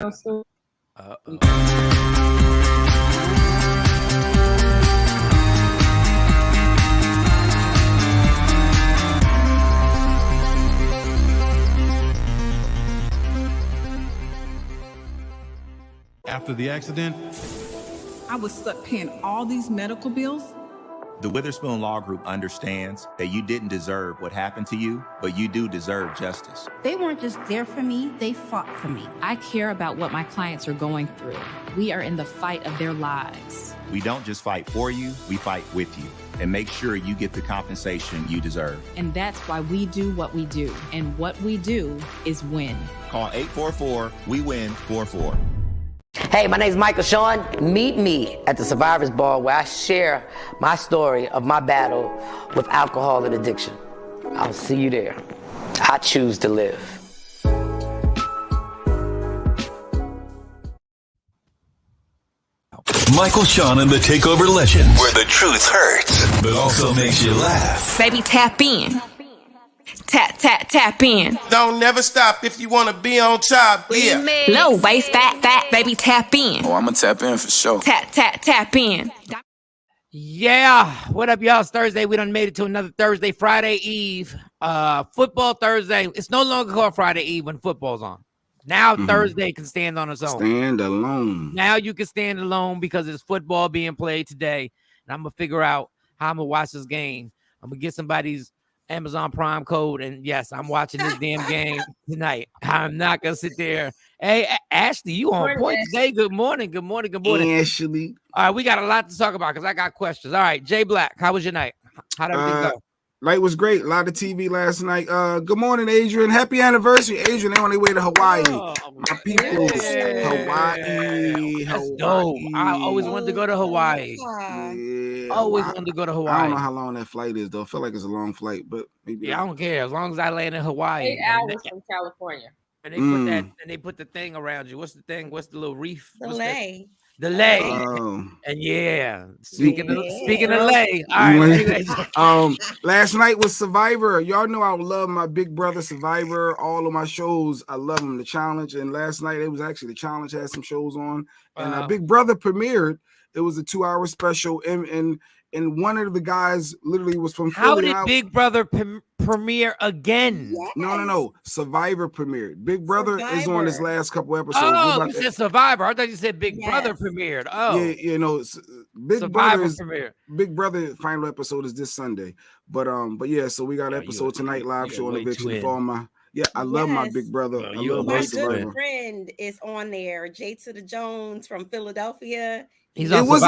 After the accident, I was stuck paying all these medical bills. The Witherspoon Law Group understands that you didn't deserve what happened to you, but you do deserve justice. They weren't just there for me, they fought for me. I care about what my clients are going through. We are in the fight of their lives. We don't just fight for you, we fight with you and make sure you get the compensation you deserve. And that's why we do what we do. And what we do is win. Call 844-WE-WIN-44. Hey, my name's Michael Shawn. Meet me at the Survivors Ball where I share my story of my battle with alcohol and addiction. I'll see you there. I choose to live. Michael Shawn and the Takeover Legends, where the truth hurts, but also makes you laugh. Baby, tap in. Tap in. Don't never stop if you want to be on top. Yeah. Low waist, fat, baby, tap in. Oh, I'm going to tap in for sure. Tap in. Yeah. What up, y'all? It's Thursday. We done made it to another Thursday, Friday Eve. Football Thursday. It's no longer called Friday Eve when football's on. Now Thursday can stand on its own. Stand alone. Now you can stand alone because it's football being played today. And I'm going to figure out how I'm going to watch this game. I'm going to get somebody's Amazon Prime code, and yes, I'm watching this damn game tonight. I'm not gonna sit there. Hey, Ashley, you on point today? Good morning. Ashley. All right, we got a lot to talk about because I got questions. All right, Jay Black, how was your night? How'd everything go? Night was great. A lot of TV last night. Good morning, Adrian. Happy anniversary, Adrian. They on their way to Hawaii. My people, Hawaii. That's dope. I always wanted to go to Hawaii. Always wanted to go to Hawaii. I don't know how long that flight is, though. I feel like it's a long flight, but maybe. Yeah, I don't care as long as I land in Hawaii. 8 hours from California. And they put that, and they put the thing around you. What's the thing? What's the little reef? The lay. And yeah, speaking of lay. All right. Last night was Survivor. Y'all know I love my Big Brother Survivor. All of my shows, I love them. The Challenge, and last night it was actually the Challenge had some shows on, and Big Brother premiered. It was a 2-hour special, and one of the guys literally was from Philly. How did Big Brother premiere again? Yes. No. Survivor premiered. Big Brother is on his last couple episodes. Oh, you said Survivor. I thought you said Big Brother premiered. Oh, yeah, Big Brother final episode is this Sunday. But yeah, so we got an episode tonight, live show on Eviction for all my. Yeah, I love my Big Brother. I love my good friend is on there. Jay to the Jones from Philadelphia. It was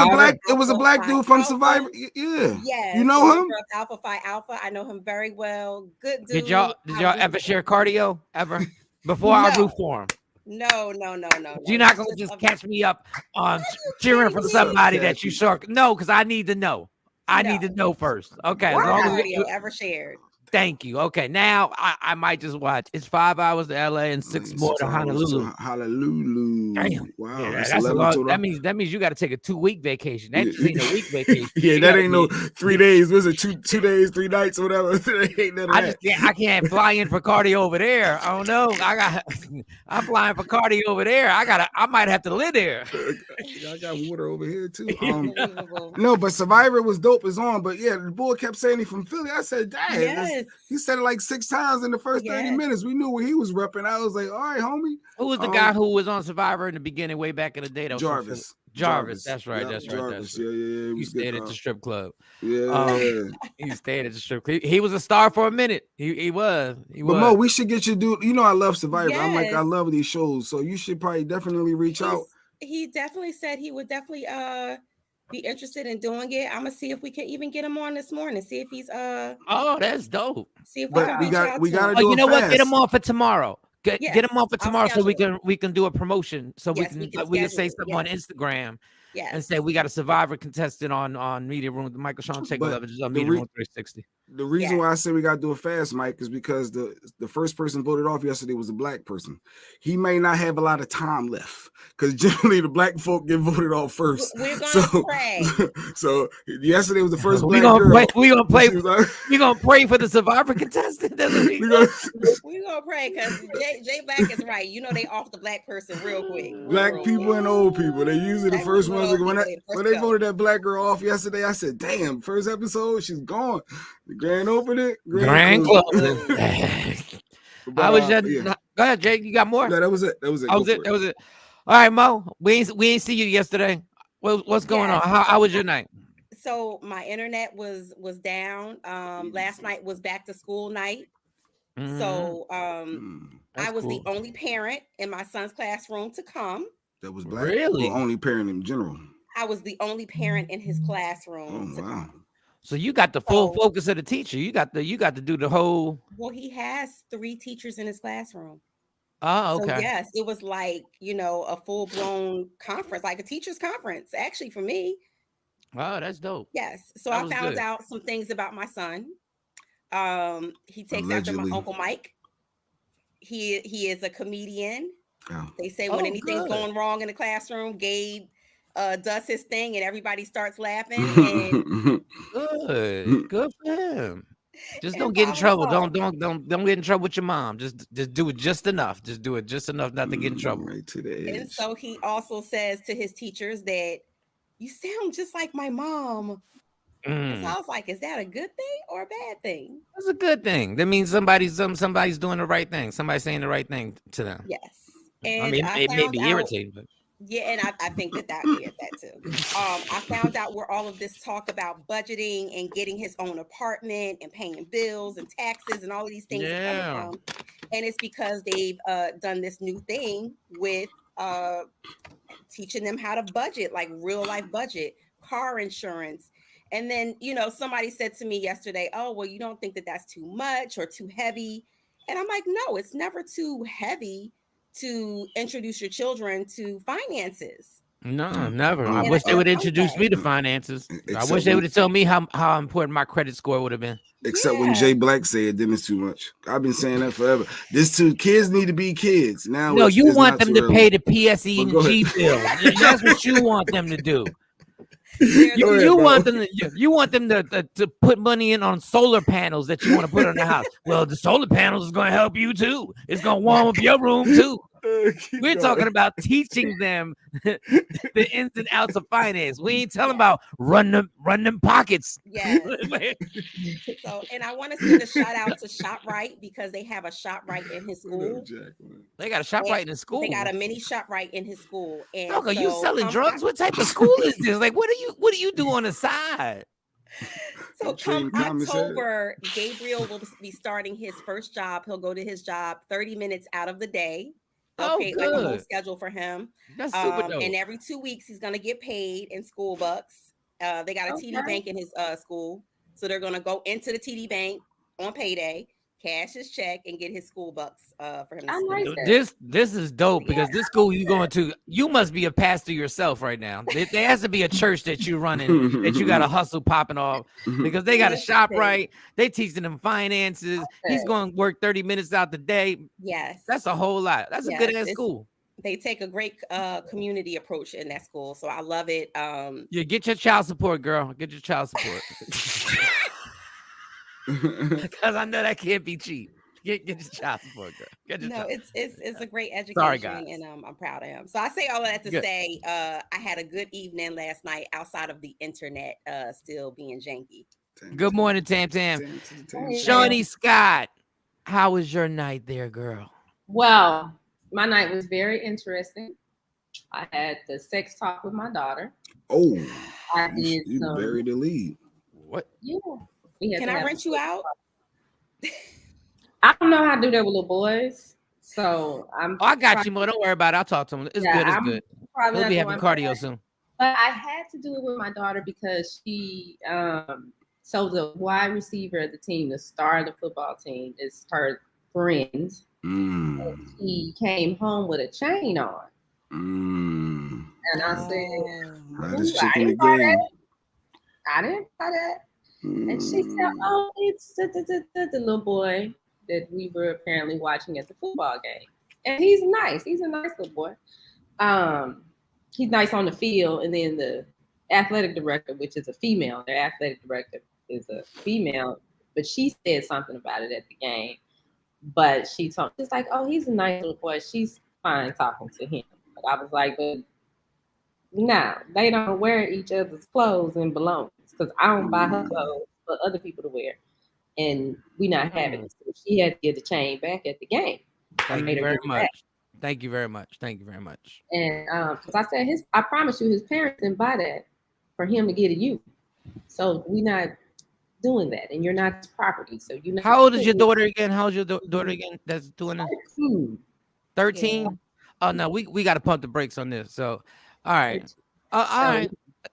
a black dude from Survivor. Yeah. You know him? Alpha Phi Alpha. I know him very well. Good dude. Did y'all ever share cardio ever before I root for him? No. You're not gonna just catch me up on cheering for somebody that you saw. No, because I need to know. I need to know first. Okay. As long as you ever shared. Thank you. Okay, now I might just watch. It's 5 hours to LA and 6 more to Honolulu. Damn. Wow. Yeah, that's a lot. That means you got to take a 2-week vacation. That just ain't a week vacation. Yeah, that ain't no 3 days. Was it 2 days, 3 nights, or whatever? Ain't none of that. I can't fly in for cardio over there. I don't know. I'm flying for cardio over there. I might have to live there. I got water over here too. No, but Survivor was dope. It's on. But yeah, the boy kept saying he from Philly. I said, dang. Yes. He said it like 6 times in the first 30 minutes. We knew where he was repping. I was like, all right, homie. Who was the guy who was on Survivor in the beginning, way back in the day? Jarvis. That's right. Jarvis. Yeah. He stayed at the strip club. Yeah. He stayed at the strip club. He was a star for a minute. He was. But Mo, we should get you you know I love Survivor. Yes. I love these shows. So you should probably definitely reach out. He definitely said he would definitely be interested in doing it. I'm gonna see if we can even get him on this morning. See if he's Oh, that's dope. See if we gotta do you know what? Get him on for tomorrow. Get him on for tomorrow so we can do a promotion. So we can say something on Instagram and say we got a Survivor contestant on Media Room, the Michael Shawn Takeover, just on Media Room 360. The reason why I say we got to do it fast, Mike, is because the first person voted off yesterday was a black person. He may not have a lot of time left because generally the black folk get voted off first. We're gonna pray. So yesterday was the first we black girl. We gonna pray for the Survivor contestant. We gonna pray because Jay Black is right. You know they off the black person real quick. Black people and old people. They usually the first ones. When they voted that black girl off yesterday, I said, "Damn, first episode, she's gone." The grand opening, grand closing. How was your? Yeah. Go ahead, Jake. You got more? No, that was it. That was it. That was it. All right, Mo. We ain't see you yesterday. What's going on? How was your night? So my internet was down. Last night was back to school night. So I was the only parent in my son's classroom to come. That was black. Really? Or only parent in general. I was the only parent in his classroom to come. So you got the full focus of the teacher. You got to do the whole. Well, he has 3 teachers in his classroom. Oh, okay. So yes, it was like, a full-blown conference, like a teacher's conference, actually, for me. Wow, that's dope. Yes. So I found out some things about my son. He takes after my Uncle Mike. He is a comedian. Oh. They say when anything's going wrong in the classroom, Gabe does his thing and everybody starts laughing. And good for him. Just don't get in trouble. Don't get in trouble with your mom. Just do it just enough. Just do it just enough not to get in trouble. Right to the edge. And so he also says to his teachers that you sound just like my mom. So I was like, is that a good thing or a bad thing? It's a good thing. That means somebody's doing the right thing. Somebody's saying the right thing to them. Yes. And I mean, it may be irritating, but yeah, and I think that too. I found out where all of this talk about budgeting and getting his own apartment and paying bills and taxes and all of these things are coming from. And it's because they've done this new thing with teaching them how to budget, like real life budget, car insurance. And then, somebody said to me yesterday, oh, well, you don't think that that's too much or too heavy? And I'm like, no, it's never too heavy to introduce your children to finances. No, never. I wish they would introduce me to finances. I wish they would have told me how important my credit score would have been. Except when Jay Black said, then it's too much. I've been saying that forever. Kids need to be kids. Now, no, you want them to pay the PSE and G bill. That's what you want them to do. You want them to put money in on solar panels that you want to put on the house. Well, the solar panels is going to help you too. It's going to warm up your room too. We're talking about teaching them the ins and outs of finance. We ain't telling about run them pockets. Yeah. So, and I want to send a shout out to ShopRite because they have a ShopRite in his school. They got a ShopRite in his school. They got a mini ShopRite in his school. And are you selling drugs? What type of school is this? Like, what do you do on the side? So come October, Gabriel will be starting his first job. He'll go to his job 30 minutes out of the day. Like a whole schedule for him. That's super dope. And every 2 weeks he's gonna get paid in school bucks. They got a TD bank in his school, so they're gonna go into the TD bank on payday, cash his check, and get his school bucks for him. This is dope because this school you going to, you must be a pastor yourself right now. There has to be a church that you running that you got a hustle popping off because they got a ShopRite. They teaching them finances. He's going to work 30 minutes out the day. Yes, that's a whole lot. That's a good ass school. They take a great community approach in that school, so I love it. Yeah, get your child support, girl. Get your child support. Because I know that can't be cheap. Get your child support, girl. It's a great education. Sorry, guys. And I'm proud of him. So I say all of that to say I had a good evening last night outside of the internet still being janky. Good morning, Tam Tam. Shawnee Scott, how was your night there, girl? Well, my night was very interesting. I had the sex talk with my daughter. Oh, I did. You buried the lead. What? Yeah. Can I rent you out? I don't know how to do that with little boys, so I got you, Mo. Don't worry about it. I'll talk to him. It's good. It's good. We'll be having cardio soon. But I had to do it with my daughter because she, so the wide receiver of the team, the star of the football team, is her friend. He came home with a chain on. And I said, Hottest chick I in the didn't buy game. that. I didn't buy that. And she said, oh, it's the little boy that we were apparently watching at the football game. And he's nice. He's a nice little boy. He's nice on the field. And then the athletic director, which is a female, their athletic director is a female, but she said something about it at the game. But she's like, oh, he's a nice little boy. She's fine talking to him. But I was like, but no, they don't wear each other's clothes and belongings because I don't buy her clothes for other people to wear. And we not having it. So she had to get the chain back at the game. Thank you very much. Thank you very much. Thank you very much. And because I said I promise you, his parents didn't buy that for him to get to you. So we not doing that, and you're not his property. So you know. How old is your daughter again? How's your daughter again? That's doing it. 13. Yeah. Oh no, we got to pump the brakes on this. So, all right, all right.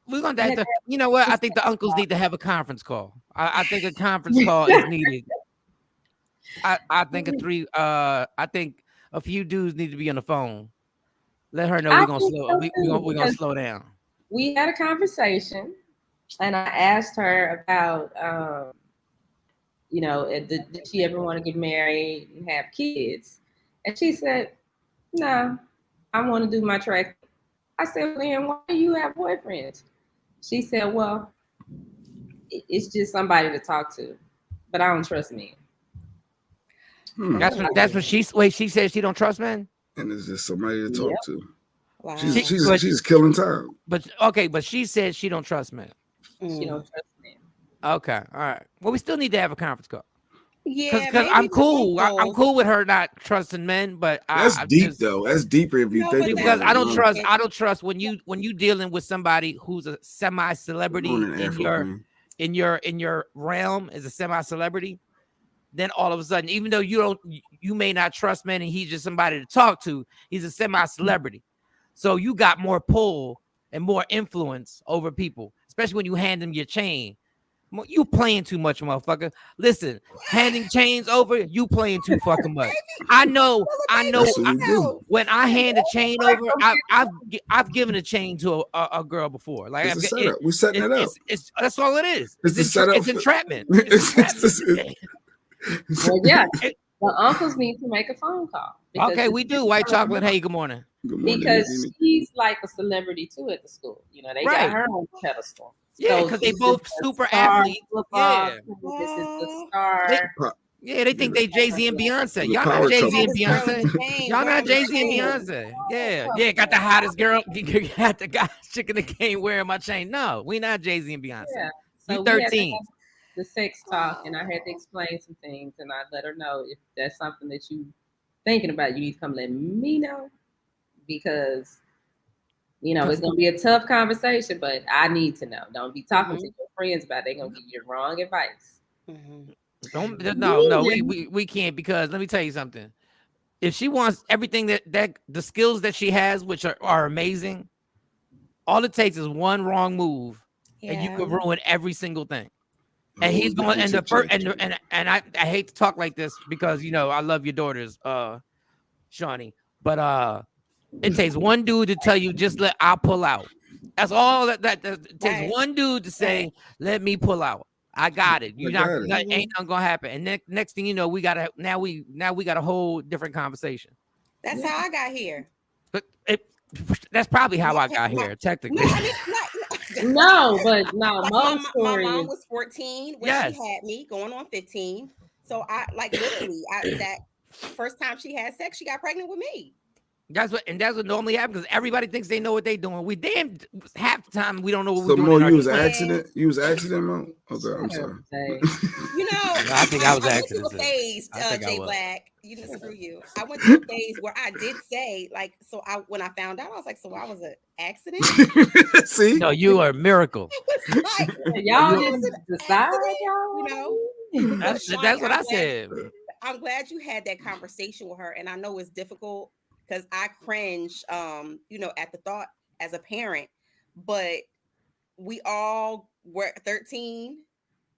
We're gonna have to. You know what? I think the uncles need to have a conference call. I think a conference call is needed. I think I think a few dudes need to be on the phone. Let her know we're gonna slow down. We had a conversation, and I asked her about, did she ever want to get married and have kids? And she said, no, I want to do my track. I said, then why do you have boyfriends? She said, well, it's just somebody to talk to, but I don't trust men. That's what she said she don't trust men. And it's just somebody to talk to. Wow. She's killing time. But she said she don't trust men. She don't trust men. Okay, all right. Well, we still need to have a conference call. Yeah, because I'm cool. I'm cool with her not trusting men, but that's deep though. That's deeper if you think because I don't trust. I don't trust when you dealing with somebody who's a semi-celebrity in your realm as a semi-celebrity. Then all of a sudden, even though you may not trust men and he's just somebody to talk to, he's a semi-celebrity. So you got more pull and more influence over people, especially when you hand them your chain. You playing too much, motherfucker. Listen, handing chains over, you playing too fucking much. I know. When I hand a chain over, I've given a chain to a girl before. Like it's a setup. We're setting it up. That's all it is. It's entrapment. Well, yeah, the uncles need to make a phone call. Okay, we do. White chocolate. Hey, good morning. Because she's like a celebrity too at the school. You know, they got her on the pedestal. Yeah, because they both super athletes. Yeah, this is the star. They think they Jay-Z and Beyonce. Y'all not Jay-Z and Beyonce. Y'all not Jay-Z and Beyonce. Yeah, got the hottest girl. Got the guys chick in the game wearing my chain. No, we not Jay-Z and Beyonce. Yeah. So 13. The sex talk, and I had to explain some things, and I let her know if that's something that you thinking about, you need to come let me know, because it's gonna be a tough conversation, but I need to know. Don't be talking to your friends about it. They're gonna give you wrong advice. No, we can't, because let me tell you something. If she wants everything that the skills that she has, which are amazing, all it takes is one wrong move, and you can ruin every single thing. And he's going, and the first, and I hate to talk like this because I love your daughters, Shawnee, but it takes one dude to tell you I'll pull out. That's all that it takes. One dude to say, let me pull out. I got it. Ain't nothing gonna happen. And next thing you know, we got a whole different conversation. That's how I got here. But that's probably how I got here, technically. No, but no. My mom was 14 when she had me, going on 15. So I literally that first time she had sex, she got pregnant with me. That's what normally happens, because everybody thinks they know what they're doing. We half the time we don't know what we're doing. So you was an accident? You was an accident, Mo? Okay, I'm sorry. I think I was an accident. Phase, J Black. Screw you. I went through a phase where I did say, when I found out, I was like, so I was an accident? See? No, you are a miracle. Y'all didn't decide, y'all. That's what I said. I'm glad you had that conversation with her, and I know it's difficult, because I cringe, at the thought as a parent, but we all were 13.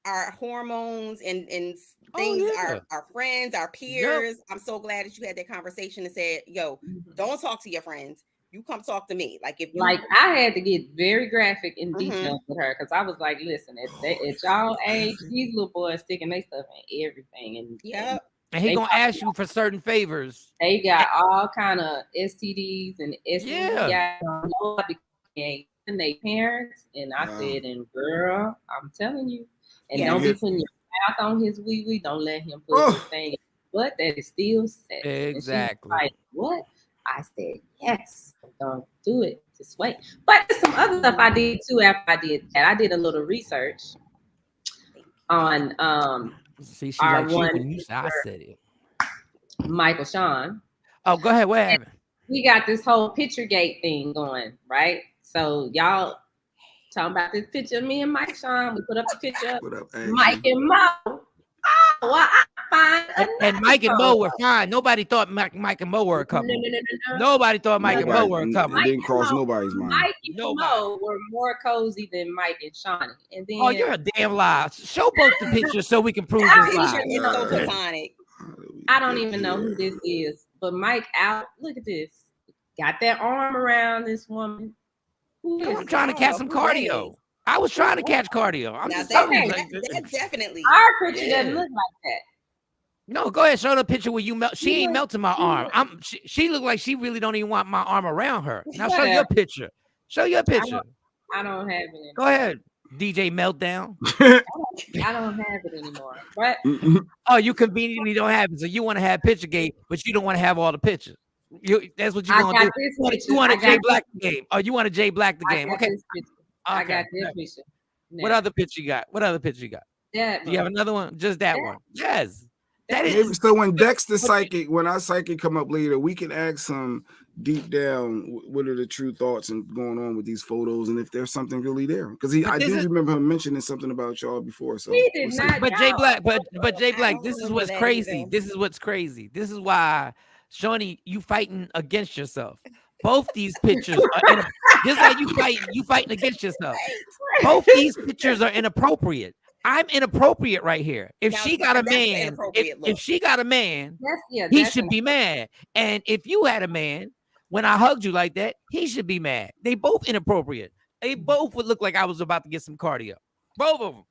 Our hormones and things, our friends, our peers. Yep. I'm so glad that you had that conversation and said, yo, don't talk to your friends. You come talk to me. Like if you, like I had to get very graphic in detail with her because I was like, listen, at y'all age, these little boys sticking their stuff in everything, and he gonna ask you for certain favors. They got all kind of STDs and STDs. Yeah. And they parents, and I said, and girl, I'm telling you, and don't be putting your mouth on his wee. Don't let him put his thing in. But that is still sex. Exactly. Like, what? I said, yes. Don't do it. Just wait. But there's some other stuff I did too after I did that. I did a little research on See, she's our like, one I said it. Michael Shawn. Oh, go ahead. What happened? We got this whole Picturegate thing going, right? So y'all talking about this picture of me and Mike Shawn. We put up the picture of Mike and Mo. Oh, well, I find and Mike and Mo were fine. Nobody thought Mike and Mo were a couple. No. Nobody thought Mike and Mo were a couple. It didn't cross nobody's mind. Mike and Mo were more cozy than Mike and Shawnee. And then, oh, you're a damn lie. Show both the pictures so we can prove this lie. It's so platonic. I don't even know who this is, but Mike out. Look at this. Got that arm around this woman. I'm trying to catch some cardio. I was trying to catch cardio. I'm just telling you. That definitely. Our picture doesn't look like that. No, go ahead. Show the picture where you melt. She ain't melting my arm. She looked like she really don't even want my arm around her. Now show your picture. Show your picture. I don't have it anymore. Go ahead, DJ Meltdown. I don't have it anymore. But oh, you conveniently don't have it. So you want to have Picturegate, but you don't want to have all the pictures. That's what you're gonna do. You want a Jay Black the game. Oh, you want a Jay Black the game. Okay. I got this picture. What other picture you got? That do you have another one? Just that one. Yes. That is. So when Dexter Psychic, when our Psychic come up later, we can ask him deep down what are the true thoughts and going on with these photos, and if there's something really there. Because I do remember him mentioning something about y'all before. So he did not. But Jay Black, but Jay Black, this is what's crazy. This is what's crazy. This is why, Shawnee, you fighting against yourself. Both these pictures are just like you fighting against yourself. Both these pictures are inappropriate. I'm inappropriate right here. If she got a man, if she got a man, he should be mad. And if you had a man, when I hugged you like that, he should be mad. They both inappropriate. They both would look like I was about to get some cardio. Both of them.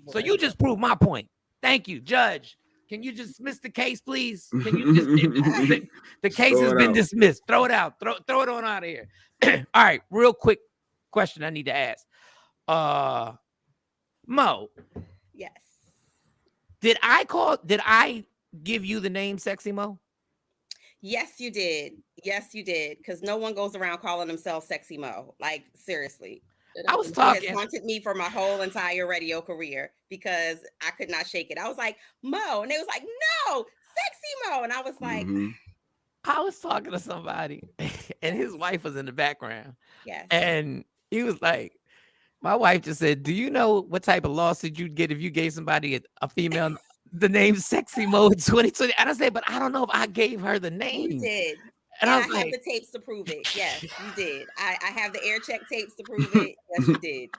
So you just proved my point. Thank you, Judge. Can you dismiss the case, please? Can you just the case has been dismissed. Throw it out. Throw it on out of here. All right, real quick question I need to ask. Mo. Yes. Did I give you the name Sexy Mo? Yes, you did. Yes, you did. Because no one goes around calling themselves Sexy Mo. Like, seriously. I was talking. It haunted me for my whole entire radio career because I could not shake it. I was like, Mo. And they was like, no, Sexy Mo. And I was like, I was talking to somebody and his wife was in the background. Yes. And he was like, my wife just said, do you know what type of lawsuit you'd get if you gave somebody a female the name Sexy Mo in 2020? And I said, but I don't know if I gave her the name. You did. And I was have the tapes to prove it. Yes, you did. I have the air check tapes to prove it. Yes, you did.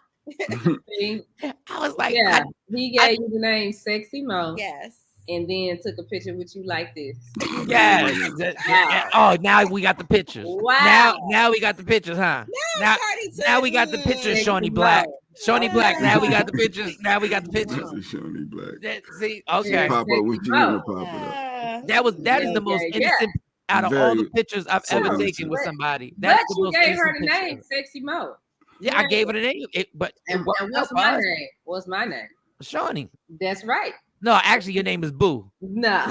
I was like, yeah, he gave you the name Sexy Mo. Yes. And then took a picture with you like this. Yes. Wow. Oh, now we got the pictures. Wow. Now we got the pictures, huh? Now we got the pictures, Shawnee Black. Shawnee Black. Now we got the pictures. Now we got the pictures. Shawnee Black. See, okay. Pop up with you gonna pop it up. That is the most innocent out of all the pictures I've ever taken with somebody. But you gave her the name Sexy Mo. Yeah, I gave her the name. And what's my name? What's my name? Shawnee. That's right. No, actually, your name is Boo. No. All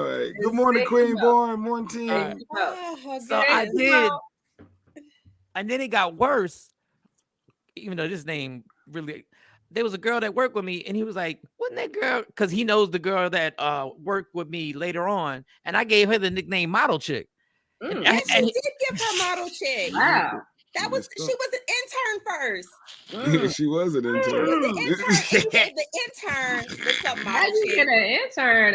right. Good morning, Queen Born. Morning, team. So I did. And then it got worse. Even though this name really, there was a girl that worked with me, and he was like, "Wasn't that girl?" Because he knows the girl that worked with me later on, and I gave her the nickname Model Chick. And she did give her Model Chick. Wow. She was an intern first. She was an intern. The intern looked up Model How you Chick. get an intern?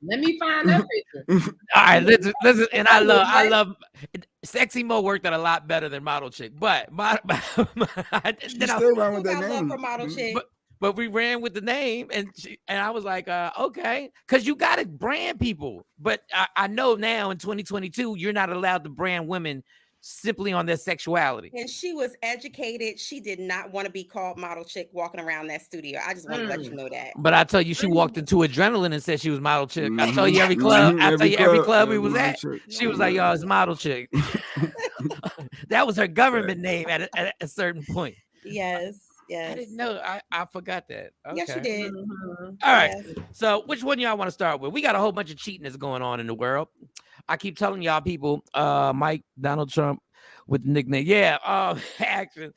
Let me find that picture. All right, listen, and I love Sexy Mo worked out a lot better than Model Chick, but then still wrong with that name. For Model Chick. but we ran with the name, and I was like, okay, because you got to brand people. But I know now in 2022, you're not allowed to brand women simply on their sexuality. And she was educated. She did not want to be called model chick walking around that studio. I just want to let you know that. But I tell you, she walked into Adrenaline and said she was model chick. I tell you every club. I tell you every club we was at. She was like, "Yo, it's model chick." That was her government name at a certain point. Yes. I didn't know. I forgot that. Okay. Yes, you did. All right. Yes. So which one y'all want to start with? We got a whole bunch of cheating that's going on in the world. I keep telling y'all people, Mike, Donald Trump with the nickname. Yeah, action.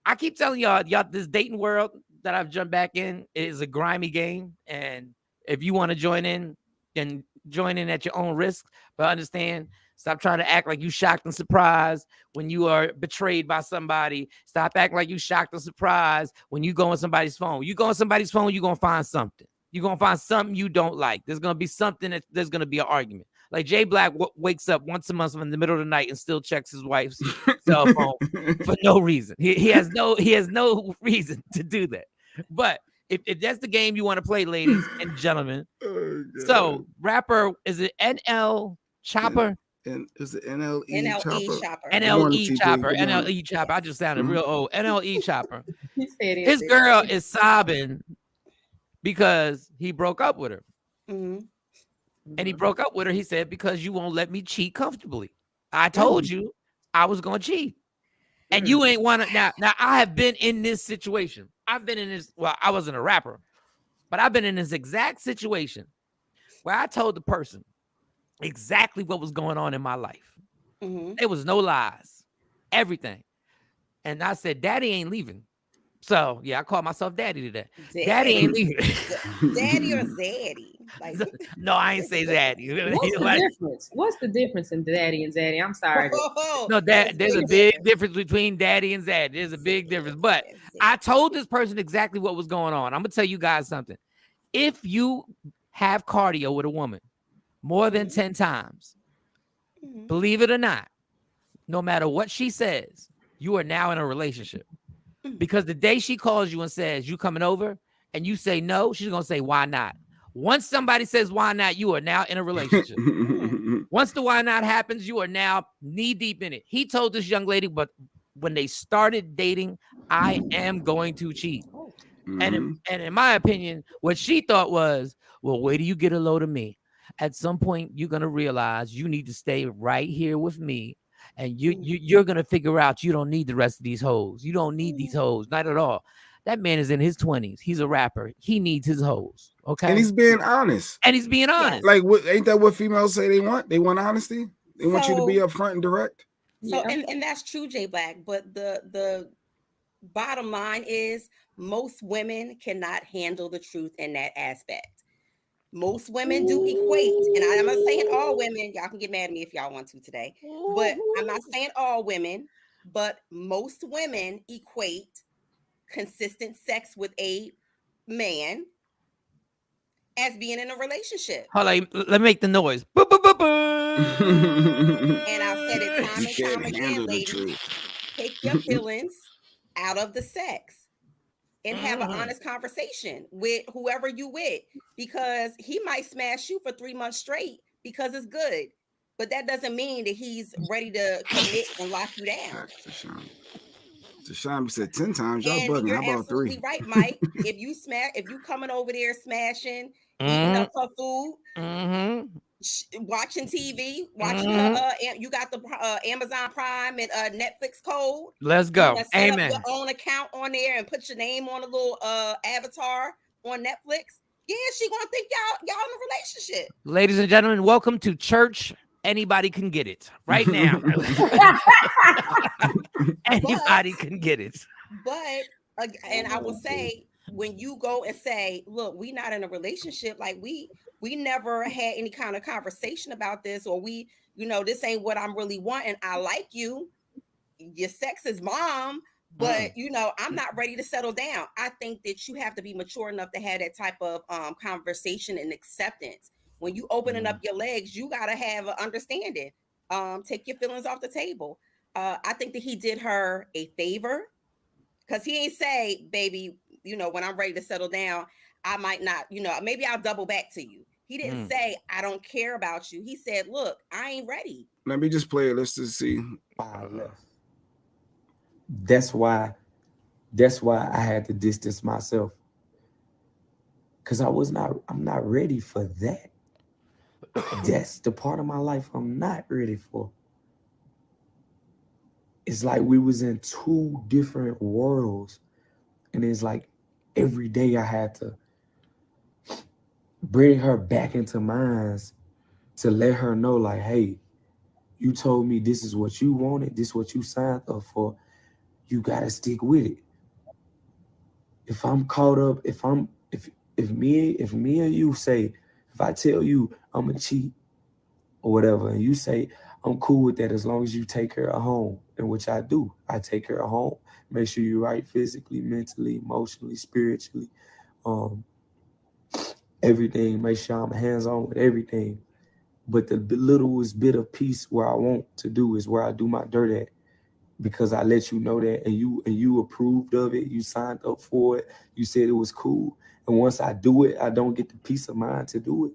I keep telling y'all, this dating world that I've jumped back in is a grimy game. And if you want to join in, then join in at your own risk. But understand, stop trying to act like you shocked and surprised when you are betrayed by somebody. Stop acting like you shocked and surprised when you go on somebody's phone. You go on somebody's phone, you're going to find something. You're going to find something you don't like. There's going to be something there's going to be an argument. Like Jay Black wakes up once a month in the middle of the night and still checks his wife's cell phone for no reason. He has no reason to do that. But if that's the game you want to play, ladies and gentlemen, so rapper, is it NL Chopper? And is it NLE Chopper? NLE Chopper. NLE Chopper. I just sounded real old. NLE Chopper. He said his girl is sobbing because he broke up with her. Mm-hmm. And he broke up with her, he said, because you won't let me cheat comfortably. I told you I was going to cheat. And you ain't want to. Now, I have been in this situation. I've been in this. Well, I wasn't a rapper, but I've been in this exact situation where I told the person exactly what was going on in my life. Mm-hmm. There was no lies, everything. And I said, Daddy ain't leaving. So, yeah, I call myself Daddy today. Daddy ain't leaving. Daddy or Zaddy? Like, no, I ain't say Zaddy. What's the difference? What's the difference in Daddy and Zaddy? I'm sorry. No, there's a big difference between Daddy and Zaddy. There's a big difference. But I told this person exactly what was going on. I'm going to tell you guys something. If you have cardio with a woman more than 10 times, believe it or not, no matter what she says, you are now in a relationship. Because the day she calls you and says, you coming over, and you say no, she's going to say, why not? Once somebody says, why not, you are now in a relationship. Once the why not happens, you are now knee deep in it. He told this young lady, but when they started dating, I am going to cheat. And in my opinion, what she thought was, well, wait till you get a load of me. At some point, you're going to realize you need to stay right here with me. And you're going to figure out you don't need the rest of these hoes. You don't need these hoes. Not at all. That man is in his 20s. He's a rapper. He needs his hoes. Okay. And he's being honest. Like, ain't that what females say they want? They want honesty. They want you to be upfront and direct. So, and that's true, Jay Black. But the bottom line is most women cannot handle the truth in that aspect. Most women do equate, and I'm not saying all women. Y'all can get mad at me if y'all want to today, but I'm not saying all women, but most women equate consistent sex with a man as being in a relationship. Hold on, let me make the noise. And I've said it time and time again, ladies. Take your feelings out of the sex. And have an honest conversation with whoever you with, because he might smash you for 3 months straight because it's good, but that doesn't mean that he's ready to commit and lock you down. Shawn said 10 times. Y'all bugging. How about 3? You're right, Mike. If you coming over there smashing, eating up her food, watching TV, watching you got the Amazon Prime and Netflix code. Let's go. Amen. Set up your own account on there and put your name on a little avatar on Netflix. Yeah, she gonna think y'all in a relationship. Ladies and gentlemen, welcome to church. Anybody can get it right now. Anybody can get it. But and I will say, when you go and say, look, we not in a relationship, like we never had any kind of conversation about this, or this ain't what I'm really wanting. I like you. Your sex is mom, but I'm not ready to settle down. I think that you have to be mature enough to have that type of conversation and acceptance. When you opening up your legs, you gotta have an understanding. Take your feelings off the table. I think that he did her a favor, because he ain't say, baby, when I'm ready to settle down, I might not, maybe I'll double back to you. He didn't say, I don't care about you. He said, look, I ain't ready. Let me just play it. Let's just see. That's why I had to distance myself. Because I'm not ready for that. That's the part of my life I'm not ready for. It's like we was in two different worlds. And it's like every day I had to bring her back into mine to let her know, like, hey, you told me this is what you wanted, this is what you signed up for. You gotta stick with it. If I'm caught up, if me and you say, if I tell you I'm a cheat or whatever, and you say I'm cool with that as long as you take her home, and which I do, I take her home, make sure you're right physically, mentally, emotionally, spiritually, everything, make sure I'm hands-on with everything. But the littlest bit of peace where I want to do is where I do my dirt at, because I let you know that, and you approved of it, you signed up for it, you said it was cool. And once I do it, I don't get the peace of mind to do it.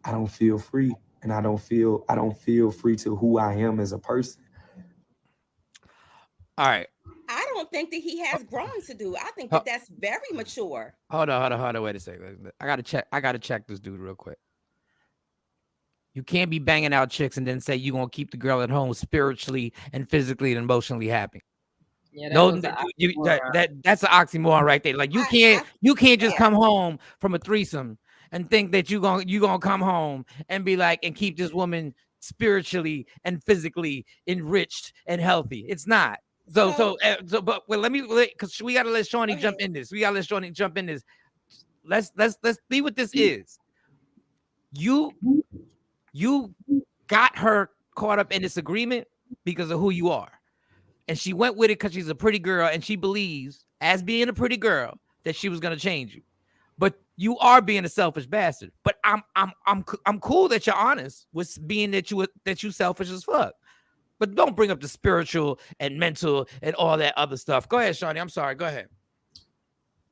I don't feel free, and I don't feel free to who I am as a person. All right. I don't think that he has growing to do. I think that that's very mature. Hold on. Wait a second. I gotta check this dude real quick. You can't be banging out chicks and then say you're gonna keep the girl at home spiritually and physically and emotionally happy. Yeah, that's an oxymoron right there. Like you can't just come home from a threesome and think that you gonna come home and be like and keep this woman spiritually and physically enriched and healthy. It's not. But because we gotta let Shawnee jump in this. Let's see what this is. You got her caught up in this agreement because of who you are. And she went with it because she's a pretty girl, and she believes, as being a pretty girl, that she was gonna change you. But you are being a selfish bastard. But I'm cool that you're honest with being that you selfish as fuck. But don't bring up the spiritual and mental and all that other stuff. Go ahead, Shawnee. I'm sorry. Go ahead.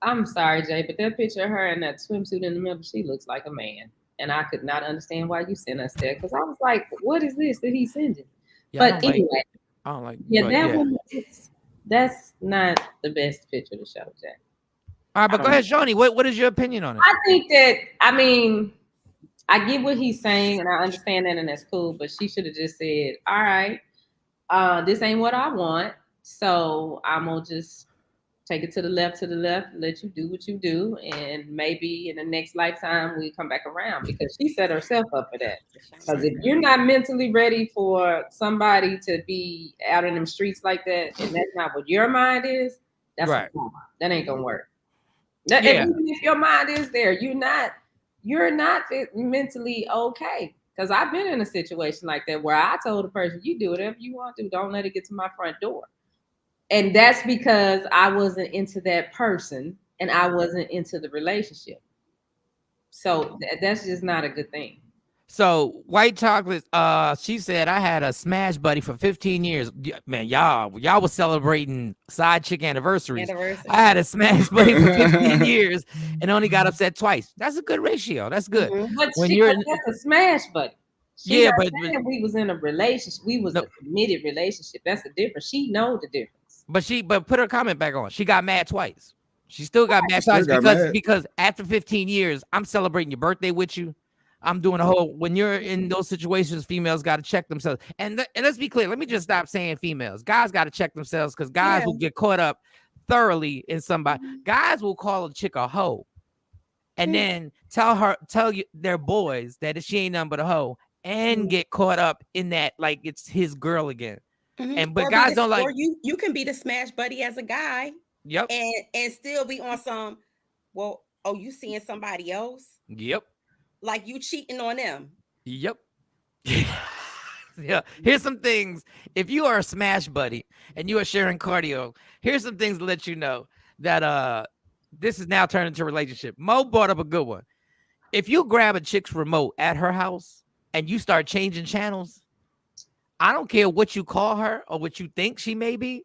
I'm sorry, Jay, but that picture of her in that swimsuit in the middle, she looks like a man. And I could not understand why you sent us there, because I was like, what is this that he's sending? Yeah, but anyway, that's not the best picture to show, Jay. All right, but go ahead, Shawnee. What is your opinion on it? I think that, I get what he's saying, and I understand that, and that's cool, but she should have just said, all right, this ain't what I want, so I'm going to just take it to the left, let you do what you do, and maybe in the next lifetime we come back around, because she set herself up for that. Because if you're not mentally ready for somebody to be out in them streets like that, and that's not what your mind is, that's right. That ain't gonna work. Even if your mind is there, you're not mentally okay. Because I've been in a situation like that where I told a person, you do whatever you want to, don't let it get to my front door. And that's because I wasn't into that person and I wasn't into the relationship. So that's just not a good thing. So White Chocolate, she said, I had a smash buddy for 15 years. Man, y'all was celebrating side chick anniversaries. I had a smash buddy for 15 years and only got upset twice. That's a good ratio. That's good. Mm-hmm. But that's a smash buddy. But we was in a relationship. We was a committed relationship. That's the difference. She know the difference. But put her comment back on. She got mad twice. She still got mad twice because after 15 years, I'm celebrating your birthday with you. I'm doing a whole, when you're in those situations, females got to check themselves. And let's be clear. Let me just stop saying females. Guys got to check themselves, because guys will get caught up thoroughly in somebody. Guys will call a chick a hoe and then tell their boys that she ain't nothing but a hoe and get caught up in that like it's his girl again. Mm-hmm. But guys don't like. Or you can be the smash buddy as a guy. Yep. And still be on some. Well, you seeing somebody else? Yep. Like you cheating on them. Yep. Yeah. Here's some things. If you are a smash buddy and you are sharing cardio, here's some things to let you know that this is now turned into a relationship. Mo brought up a good one. If you grab a chick's remote at her house and you start changing channels, I don't care what you call her or what you think she may be.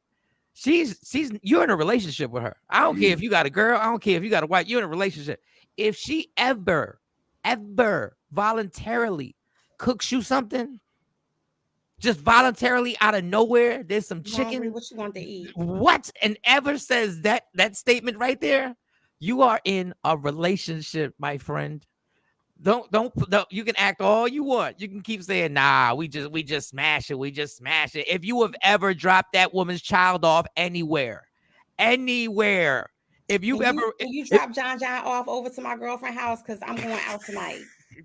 you're in a relationship with her. I don't care if you got a girl. I don't care if you got a wife. You're in a relationship. If she ever voluntarily cooks you something, just voluntarily out of nowhere, there's some chicken. What you want to eat? What? And ever says that statement right there, you are in a relationship, my friend. Don't you can act all you want. You can keep saying, nah, we just smash it. We just smash it. If you have ever dropped that woman's child off anywhere, if you drop John off over to my girlfriend's house because I'm going out tonight.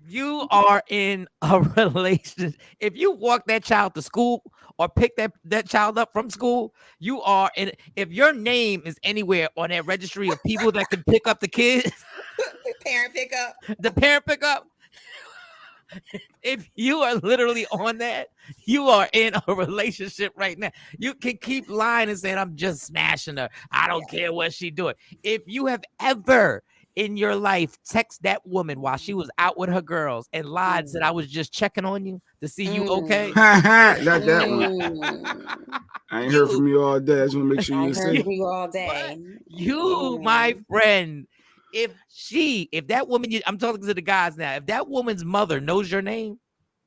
You are in a relationship. If you walk that child to school or pick that child up from school, you are in. If your name is anywhere on that registry of people that can pick up the kids, the parent pickup. If you are literally on that, you are in a relationship right now. You can keep lying and saying, I'm just smashing her. I don't care what she's doing. If you have ever in your life text that woman while she was out with her girls and lied and said, I was just checking on you to see you okay. Not that one. I ain't heard from you all day. I just want to make sure you heard from you all day. You, my friend, if that woman, I'm talking to the guys now, if that woman's mother knows your name,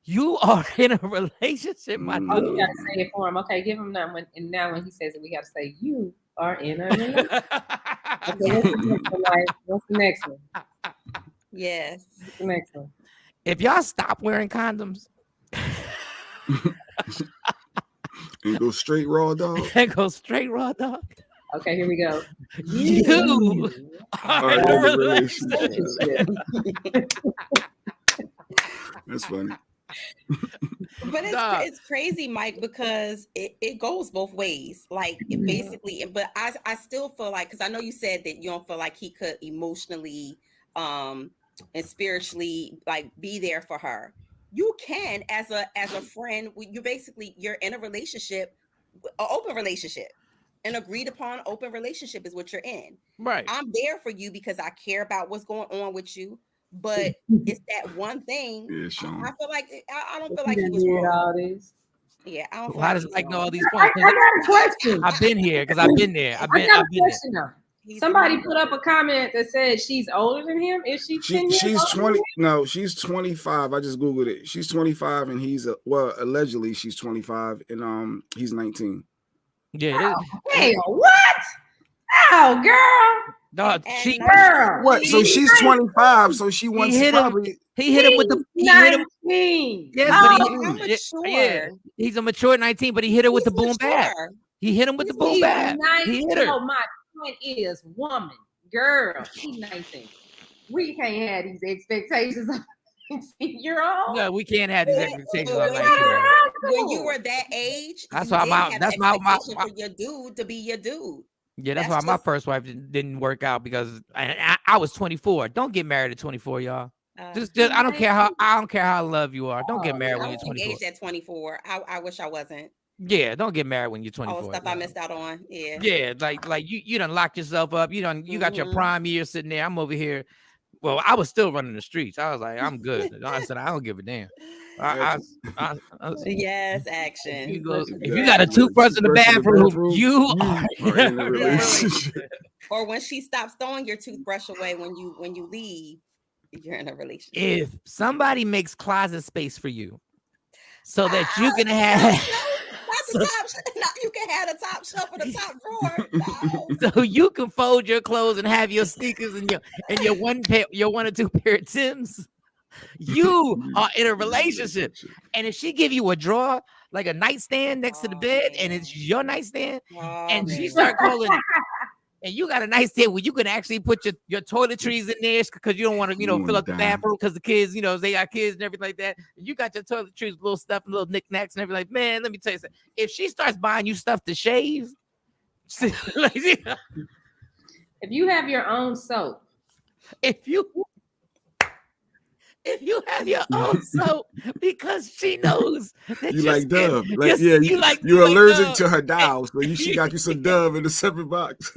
you are in a relationship, my dude. You gotta say it for him. Okay, give him that one. And now when he says it, we gotta say you are in a relationship. Okay, what's the next one? Yes. What's the next one? If y'all stop wearing condoms and go straight raw dog. Okay, here we go. You are in a relationship. That's funny. But it's crazy, Mike, because it goes both ways. Like it basically, but I still feel like, because I know you said that you don't feel like he could emotionally and spiritually like be there for her. You can as a friend. You're in a relationship, an open relationship. An agreed upon open relationship is what you're in. Right. I'm there for you because I care about what's going on with you. But it's that one thing. Yeah, Shawn. I feel like I don't feel like he was wrong. All this. Yeah, I don't. How does Mike know all these points? I got a question. I've been here because I've been there. I got a question though. Somebody put up a comment that said she's older than him. Is she 10 years she's older 20. No, she's 25. I just googled it. She's 25 and he's allegedly she's 25 and he's 19. Yeah. Hell, what? Oh, girl. No, girl. What? So she's 25. So she wants he hit him with the 19. Yes, he's a mature 19, but he hit her with the boom bap. He hit him with the boom bap. He hit her. So my point is, woman, girl, she's 19. We can't have these expectations of 19-year-old. No, we can't have these expectations of 19. When you were that age, that's why my for your dude to be your dude. Yeah, that's why my first wife didn't work out because I was 24. Don't get married at 24, y'all. Just I don't care how in love you are. Don't get married when you're 24. Engaged at 24. I wish I wasn't. Yeah, don't get married when you're 24. All stuff I missed out on. Yeah. Yeah, like you done locked yourself up. You got your prime year sitting there. I'm over here. Well, I was still running the streets. I was like, I'm good. I said, I don't give a damn. Yes, action. If you got a toothbrush in the bathroom, you are in a relationship. Or when she stops throwing your toothbrush away when you leave, you're in a relationship. If somebody makes closet space for you, so that you can have. You can have the top shelf or the top drawer. No. So you can fold your clothes and have your sneakers and your one or two pair of Timbs. You are in a relationship, and if she give you a drawer like a nightstand next to the bed, and it's your nightstand, and she start calling it, and you got a nightstand where you can actually put your toiletries in there because you don't want to fill up the bathroom because the kids they got kids and everything like that. And you got your toiletries, little stuff and little knickknacks and everything. Like, man, let me tell you something. If she starts buying you stuff to shave, if you have your own soap, if you have your own soap, because she knows that you like Dove. You're allergic to her dial, so she got you some Dove in a separate box.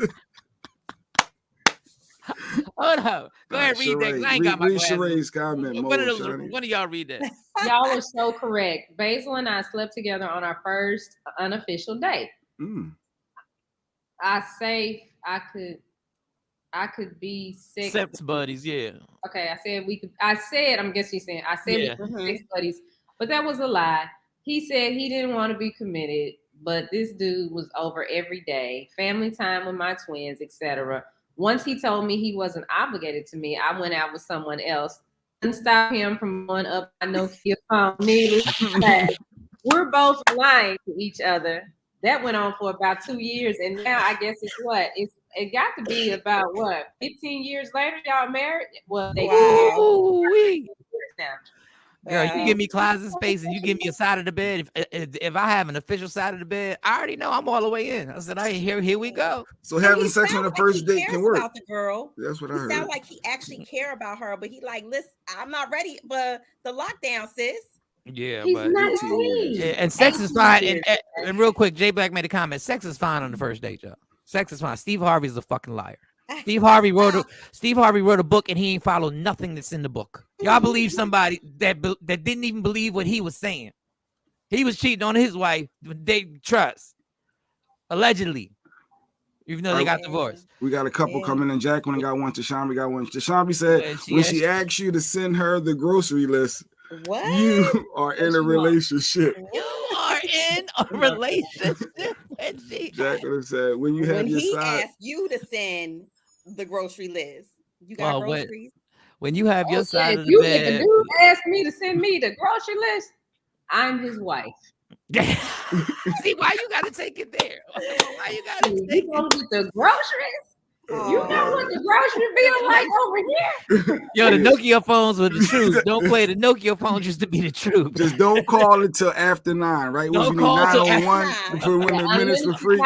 Hold up. Go ahead, read that. I ain't got my read Sheree's comment. One of y'all read that. Y'all are so correct. Basil and I slept together on our first unofficial date. I say I could be sex buddies, yeah. Okay, I said we could. I said, I'm guessing you're saying, I said we could be sex buddies, but that was a lie. He said he didn't want to be committed, but this dude was over every day, family time with my twins, etc. Once he told me he wasn't obligated to me, I went out with someone else. Couldn't stop him from going up my Nokia phone. Needless to say, we're both lying to each other. That went on for about 2 years, and now I guess it's what? It got to be about what? 15 years later, y'all married? Well, they Ooh-wee. now. Girl, you give me closet space and you give me a side of the bed. If I have an official side of the bed, I already know I'm all the way in. I said, here we go. So having sex on the first date can work. About the girl. That's what I heard. Sound like he actually care about her, but he like, listen, I'm not ready for the lockdown, sis. Yeah, He's but 19. yeah, and sex is fine. And real quick, Jay Black made a comment. Sex is fine on the first date, y'all. Sex is fine. Steve Harvey's a fucking liar. Steve Harvey wrote a book and he ain't followed nothing that's in the book. Y'all believe somebody that didn't even believe what he was saying. He was cheating on his wife. They trust. Allegedly. Even though they got divorced. We got a couple coming in. Jacqueline got one. Tashambi got one. Tashambi said when she asked you to send her the grocery list, what? You are in a relationship. You are in a relationship with me. Jacqueline said when you have your he side. asked you to send the grocery list. You got groceries? When you have your side of the you bed. If the dude asked me to send me the grocery list, I'm his wife. See why you gotta take it there? Why you gotta take it? Get the groceries? You know what the grocery bill like over here? Yo, the Nokia phones were the truth. Don't play. The Nokia phones used to be the truth. Just don't call until after 9, right? Don't call until 9:01 before when the minutes were free.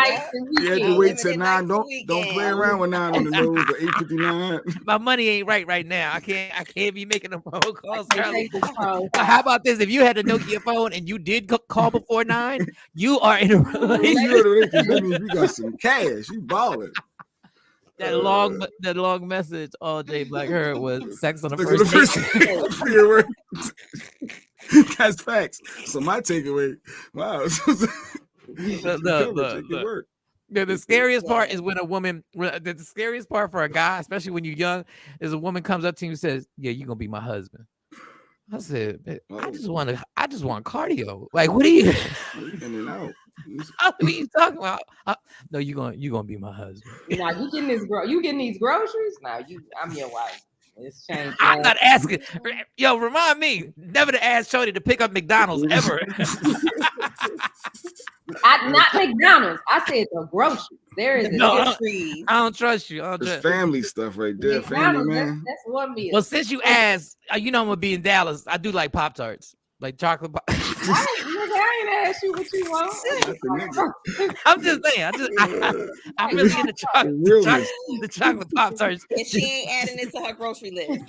You had to wait till 9. Don't play around with 9 on the nose or 8:59. My money ain't right now. I can't be making the phone calls early. How about this? If you had a Nokia phone and you did call before 9, you are in a relationship. You got some cash. You balling. That long message all Jay Black heard was sex on the first date. That's facts. So my takeaway, wow. Look. The scariest part is when a woman, the scariest part for a guy, especially when you're young, is a woman comes up to you and says, "Yeah, you're gonna be my husband." I said, I just want cardio. Like, what are you in and out? What are you talking about? No, you're gonna be my husband. Now you getting these groceries? Now I'm your wife. It's changed. I'm not asking. Yo, remind me never to ask Shorty to pick up McDonald's ever. Not McDonald's. I said the groceries. There is I don't trust you. It's family stuff right there. Family, man. That's one meal. Well, since you asked, you know I'm gonna be in Dallas. I do like Pop-Tarts, like chocolate. I ain't asked you what you want. I'm just saying. I'm really into the chocolate Pop-Tarts. And she ain't adding it to her grocery list.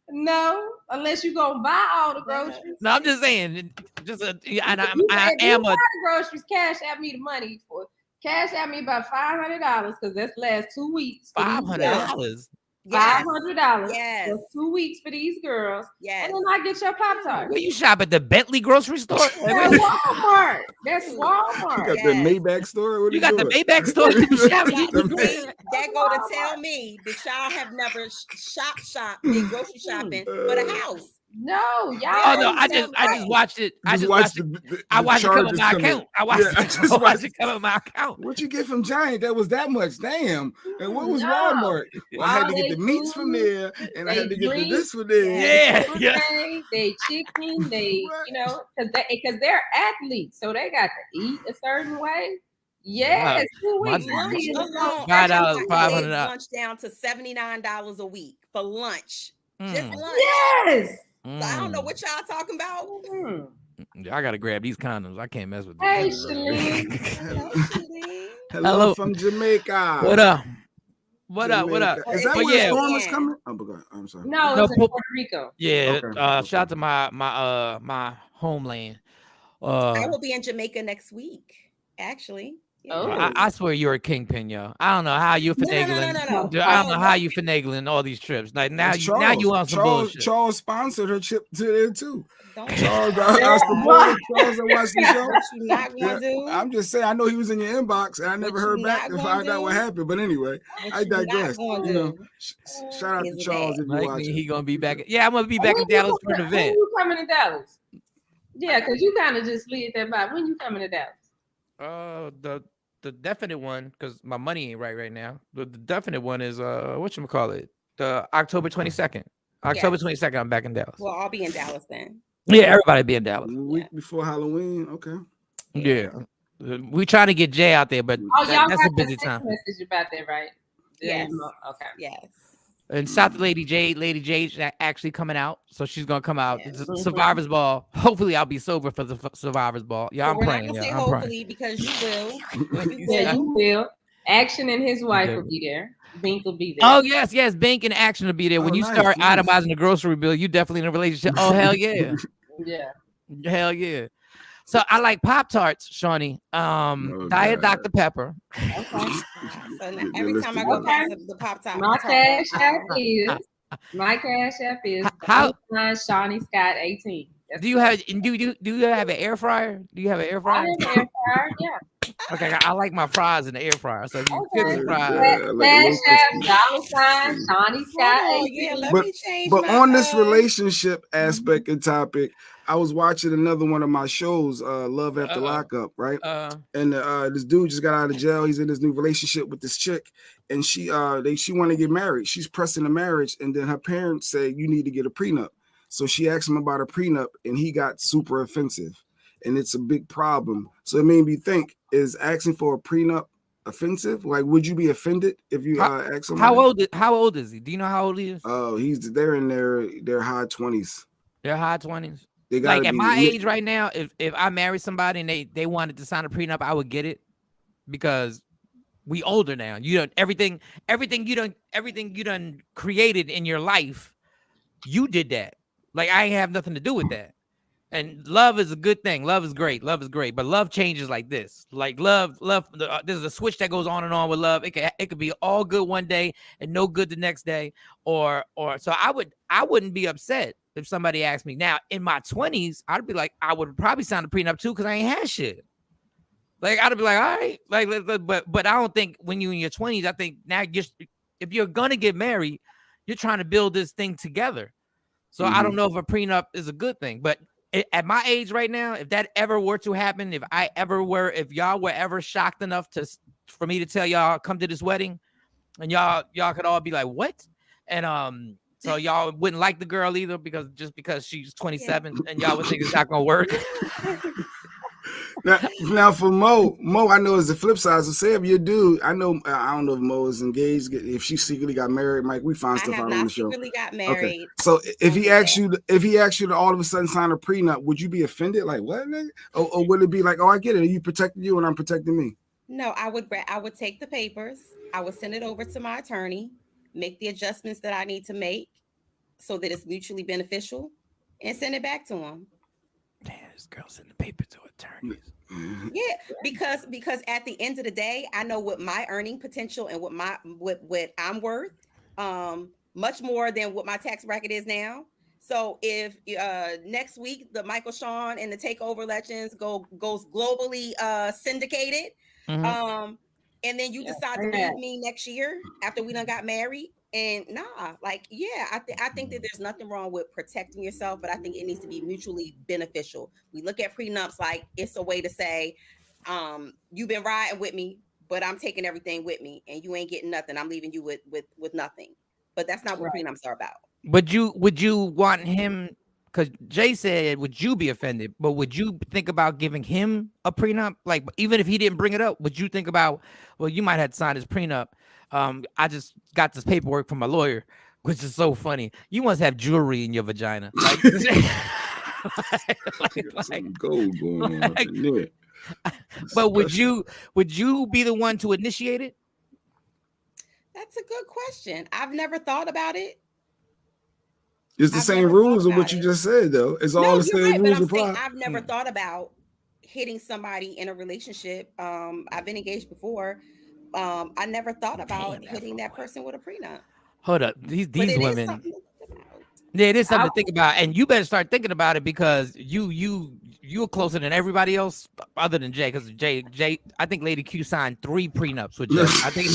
No, unless you gonna buy all the groceries. No, I'm just saying. I am a groceries. Cash at me the money for. Cash at me about $500 because that's last 2 weeks. $500. $500 yes. for 2 weeks for these girls. Yes. And then I get your Pop-Tart. Where you shop at the Bentley grocery store? That's Walmart. That's Walmart. You got the Maybach store? What you got doing? the Maybach store? That go to tell me that y'all have never been grocery shopping for the house. No, y'all. Oh no, I just watched it. I watched it come on my account. I watched it come on my account. What you get from Giant that was that much? Damn. And what was Walmart? Well, I had to get the meats from there, and I had to get the this from there. Yeah. They chicken, because they're athletes, so they got to eat a certain way. Yes, 2 weeks. $500, lunch down to $79 a week for lunch. Just lunch. Yes. So I don't know what y'all talking about. I gotta grab these condoms. I can't mess with them. Hey, Shalene. Hello from Jamaica. What up? What up? Is that where the storm is coming? Oh, I'm sorry. No, it's in Puerto Rico. Yeah. Okay. Shout out to my homeland. I will be in Jamaica next week. Actually, Oh. I swear you're a kingpin, yo. I don't know how you finagling. No. I don't know how you finagling all these trips. Like now you on some bullshit. Charles sponsored her trip to there too. Charles, I supported Charles that watched the show. What you not gonna do? I'm just saying, I know he was in your inbox, and I never heard back to find out what happened. But anyway, I digress. You know, shout out to Charles if you watch. He gonna be back. Yeah, I'm gonna be back in Dallas for an event. When you coming to Dallas? Yeah, because you kind of just leave that by. When you coming to Dallas? The definite one, because my money ain't right now. The definite one is whatchamacallit? The October 22nd. October 22nd, I'm back in Dallas. Well, I'll be in Dallas then. Yeah, everybody be in Dallas. A week before Halloween. Okay. Yeah. We trying to get Jay out there, but Y'all that's a got busy the time. message about that, right? Yes. Okay. Yes. And South Lady Jade's actually coming out, so she's gonna come out. It's a Survivor's Ball. Hopefully, I'll be sober for the Survivor's Ball. Yeah, I'm praying. We're not Yeah, gonna I'm say praying. hopefully because you will. You will. Action and his wife will be there. Bink will be there. Oh yes, Bink and Action will be there. When you start itemizing the grocery bill, you definitely in a relationship. Oh hell yeah. Yeah. Hell yeah. So I like Pop-Tarts, Shawnee. Diet Dr. Pepper. Okay. So now, every time I go past the Pop-Tart, My cash app is how Shawnee Scott 18. Do you have an air fryer? Do you have an air fryer? I have an air fryer, yeah. Okay, I like my fries in the air fryer. So if you cook the fries. Cash app, $, Shawnee Scott 18. But on this relationship aspect and topic, I was watching another one of my shows, Love After Lockup, right? And this dude just got out of jail. He's in this new relationship with this chick, and she want to get married. She's pressing the marriage, and then her parents say you need to get a prenup. So she asked him about a prenup, and he got super offensive, and it's a big problem. So it made me think: is asking for a prenup offensive? Like, would you be offended if you ask him? How old is he? Do you know how old he is? Oh, they're in their high 20s. Their high 20s. Like at my age right now, if I marry somebody and they wanted to sign a prenup, I would get it because we older now. You don't everything you done created in your life, you did that. Like I ain't have nothing to do with that. And love is a good thing. Love is great. Love is great. But love changes like this. Like love. There's a switch that goes on and on with love. It could be all good one day and no good the next day. Or so I wouldn't be upset if somebody asked me. Now in my 20s, I'd be like, I would probably sign a prenup too because I ain't had shit. Like I'd be like, all right, like, but I don't think when you in your 20s, I think now if you're gonna get married, you're trying to build this thing together. So I don't know if a prenup is a good thing, but at my age right now, if that ever were to happen, if y'all were ever shocked enough for me to tell y'all come to this wedding, and y'all could all be like, what? And so y'all wouldn't like the girl either because she's 27 and y'all would think it's not gonna work. Now for Mo, I know is the flip side. So say if your dude, I don't know if Mo is engaged, if she secretly got married, Mike, we find stuff out on the show. Secretly got married. Okay. So if he asks you to all of a sudden sign a prenup, would you be offended? Like what? Nigga? Or would it be like, oh, I get it. You protecting you and I'm protecting me? No, I would take the papers. I would send it over to my attorney, make the adjustments that I need to make so that it's mutually beneficial, and send it back to him. Damn, this girl sent the paper to attorneys. Yeah, because at the end of the day, I know what my earning potential and what I'm worth, much more than what my tax bracket is now. So if next week the Michael Shawn and the Takeover Legends goes globally syndicated, and then you decide to leave me next year after we done got married. And I think that there's nothing wrong with protecting yourself, but I think it needs to be mutually beneficial. We look at prenups like it's a way to say, you've been riding with me, but I'm taking everything with me, and you ain't getting nothing. I'm leaving you with nothing. But that's not what prenups are about. Would you want him? Because Jay said, would you be offended? But would you think about giving him a prenup? Like, even if he didn't bring it up, would you think about, well, you might have to sign his prenup. I just got this paperwork from my lawyer, which is so funny. You must have jewelry in your vagina. Like, gold going on. But would you be the one to initiate it? That's a good question. I've never thought about it. It's the same rules of what you just said, though. It's all the same rules apply. I've never thought about hitting somebody in a relationship. I've been engaged before. I never thought about hitting that person with a prenup. Hold up, these women. Yeah, it is something to think about, and you better start thinking about it because you're closer than everybody else other than Jay. Because Jay, I think Lady Q signed 3 prenups with Jay. I think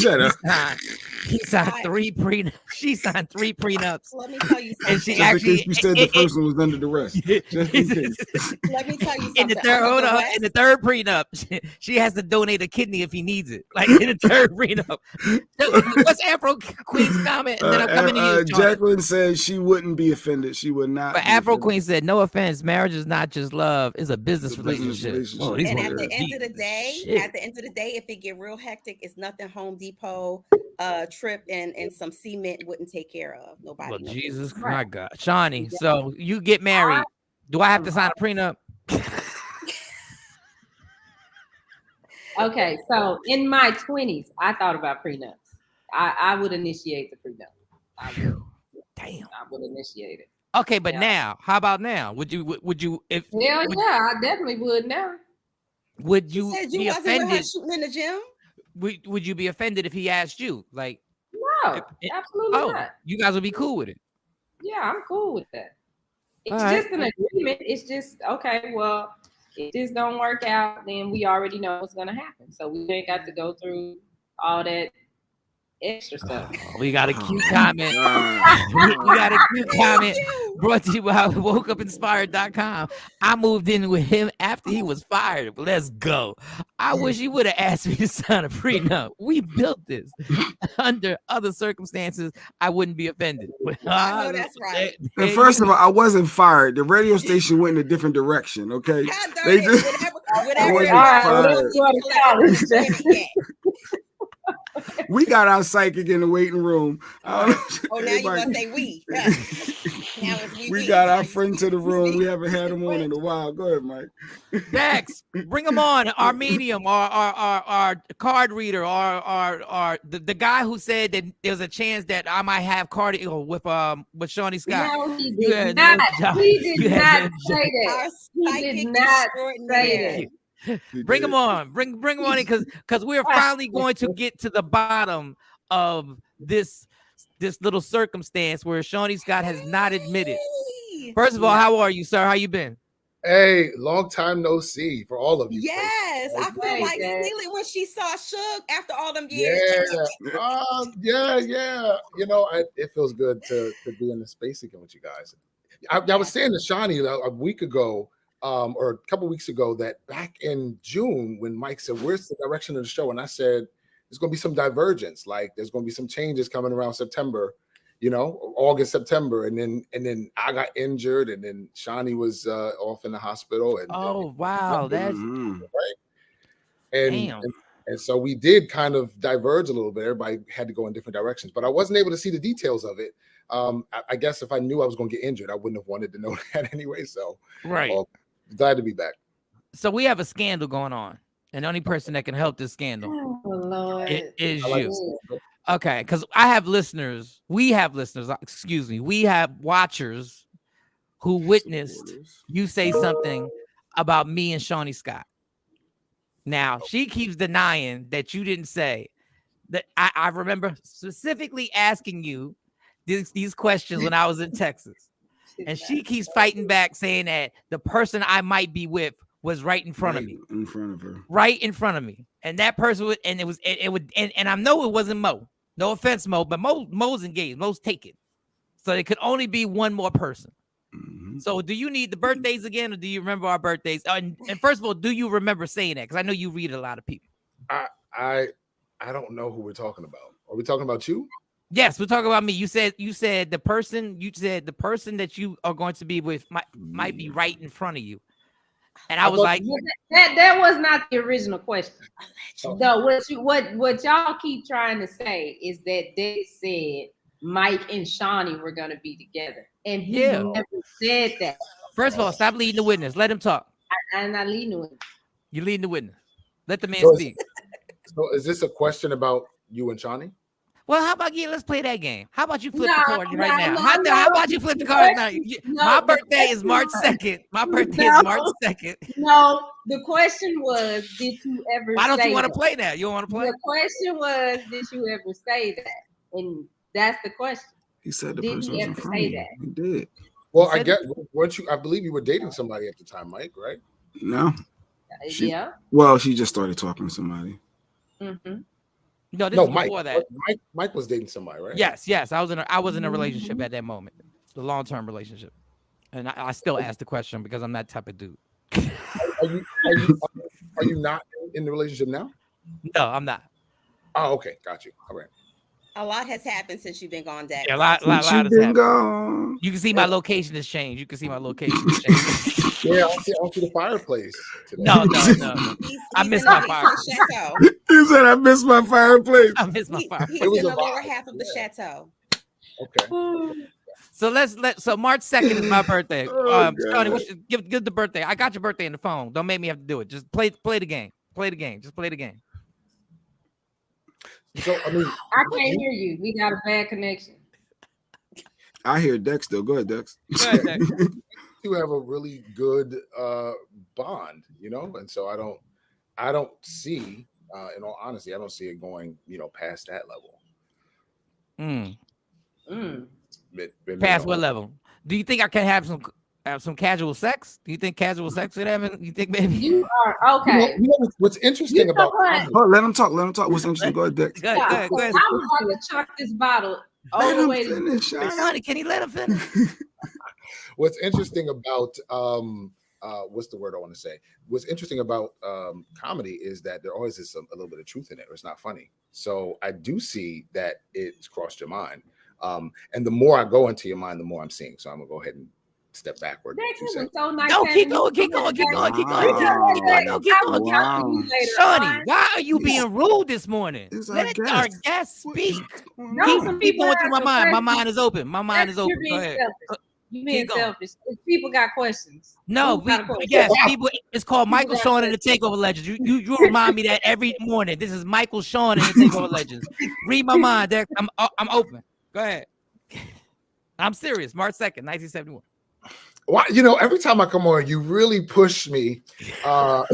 he signed 3 prenups. She signed 3 prenups. Let me tell you something. And she actually you said the person was under duress. Just in case. Let me tell you something. In the third prenup, she has to donate a kidney if he needs it. Like in the third prenup. What's Afro Queen's comment? And then I'm coming to you. Jacqueline said she wouldn't be offended. She would not. But Afro Queen said, "No offense, marriage is not just love; it's a business relationship." And at the end of the day, if it get real hectic, it's nothing Home Depot trip and some cement wouldn't take care of. Nobody. Well, Jesus, my God, Shawnee. So you get married. Do I have to sign a prenup? Okay, so in my 20s, I thought about prenups. I would initiate the prenup. Damn. I would initiate it. Okay, but now, how about now? Would you if Hell yeah, I definitely would now. Would you be offended? Shooting in the gym? Would you be offended if he asked you? Like, no, absolutely not. You guys would be cool with it. Yeah, I'm cool with that. It's All just an agreement. It's just okay. Well, if this don't work out, then we already know what's gonna happen. So we ain't got to go through all that extra stuff. We got a cute comment. we got a cute comment brought to you by WokeUpInspired.com. I moved in with him after he was fired. Let's go. I wish he would have asked me to sign a prenup. We built this. Under other circumstances, I wouldn't be offended. I know that's right. And first of all, I wasn't fired. The radio station went in a different direction. Okay, they just we got our psychic in the waiting room. Now you must say we. We got our friend to the room. We haven't had him on in a while. Go ahead, Mike. Dex, bring him on. Our medium, our card reader, the guy who said that there's a chance that I might have cardio with Shawnee Scott. No, he did not. He did not say that. He did not say that. Bring him on. Bring him on in because we're finally going to get to the bottom of this little circumstance where Shawnee Scott has not admitted. First of all, how are you, sir? How you been? Hey, long time no see for all of you. Yes, I feel like Steely when she saw Suge after all them years. Yeah. You know, it feels good to be in the space again with you guys. I was saying to Shawnee a week ago, or a couple weeks ago, that back in June when Mike said, "Where's the direction of the show?" and I said, "There's going to be some divergence. Like there's going to be some changes coming around September, August, September." And then I got injured, and then Shawnee was off in the hospital. And wow, that's right. And so we did kind of diverge a little bit. Everybody had to go in different directions, but I wasn't able to see the details of it. I guess if I knew I was going to get injured, I wouldn't have wanted to know that anyway. So glad to be back. So we have a scandal going on, and the only person that can help this scandal is you. Okay, because I have listeners. We have listeners. Excuse me. We have watchers who witnessed you say something about me and Shawnee Scott. Now she keeps denying that you didn't say that. I remember specifically asking you these questions when I was in Texas. And she keeps fighting back, saying that the person I might be with was right in front of me. In front of her. Right in front of me. And that person would, and I know it wasn't Mo. No offense, Mo, but Mo's engaged. Mo's taken. So it could only be one more person. Mm-hmm. So do you need the birthdays again, or do you remember our birthdays? And first of all, do you remember saying that? Because I know you read a lot of people. I don't know who we're talking about. Are we talking about you? Yes, we're talking about me. You said the person that you are going to be with might be right in front of you. And I was like, that was not the original question. No, what y'all keep trying to say is that they said Mike and Shawnee were gonna be together. And he never said that. First of all, stop leading the witness. Let him talk. I'm not leading the witness. You're leading the witness. Let the man speak. So is this a question about you and Shawnee? Well, how about let's play that game? How about you flip the card right now? No, how about you flip the card now? My birthday is March 2nd. My birthday is March 2nd. No, the question was, did you ever Why don't say you want to that? play that? You don't want to play? The question was, did you ever say that? And that's the question. He said the did person he was in ever front of say you. that? He did. Well, I guess I believe you were dating somebody at the time, Mike, right? No. Yeah. Well, she just started talking to somebody. Mm-hmm. No, this was Mike, before that. Mike was dating somebody, right? Yes. I was in a relationship at that moment, the long-term relationship, and I still ask the question because I'm that type of dude. Are you not in the relationship now? No, I'm not. Oh, okay, got you. All right. A lot has happened since you've been gone, Dex. Yeah, a lot has happened. Gone. You can see my location has changed. You can see my location has changed. Yeah, I see the fireplace today. No. I miss my fireplace. He said, "I miss my fireplace." I miss my fireplace. He's in the lower half of the chateau. Okay. So So March 2nd is my birthday. Shawnee, give the birthday. I got your birthday in the phone. Don't make me have to do it. Just play the game. Play the game. Just play the game. So I mean, I can't hear you. We got a bad connection. I hear Dex though. Go ahead, Dex. You have a really good bond, and so I don't see, in all honesty, I don't see it going, past that level. Past what level? Do you think I can have some casual sex? Do you think casual sex would happen? You think maybe you are okay? What's interesting about? Oh, let him talk. What's interesting? Go ahead, Dex. Go ahead. I'm about to chuck this bottle all the way to Honey, can he let him finish? What's interesting about what's the word I want to say? What's interesting about comedy is that there always is a little bit of truth in it, or it's not funny. So I do see that it's crossed your mind, and the more I go into your mind, the more I'm seeing. So I'm gonna go ahead and step backward. So nice. No, keep going. Shawnee, why are you being rude this morning? Let our guests speak. Keep going through my mind. My mind is open. My mind is open. Go ahead. You being selfish. People got questions. No, people. It's called Michael Shawn and the Takeover Legends. You remind me that every morning. This is Michael Shawn and the Takeover Legends. Read my mind, Derek. I'm open. Go ahead. I'm serious. March 2nd, 1971. Why, every time I come on, you really push me. I've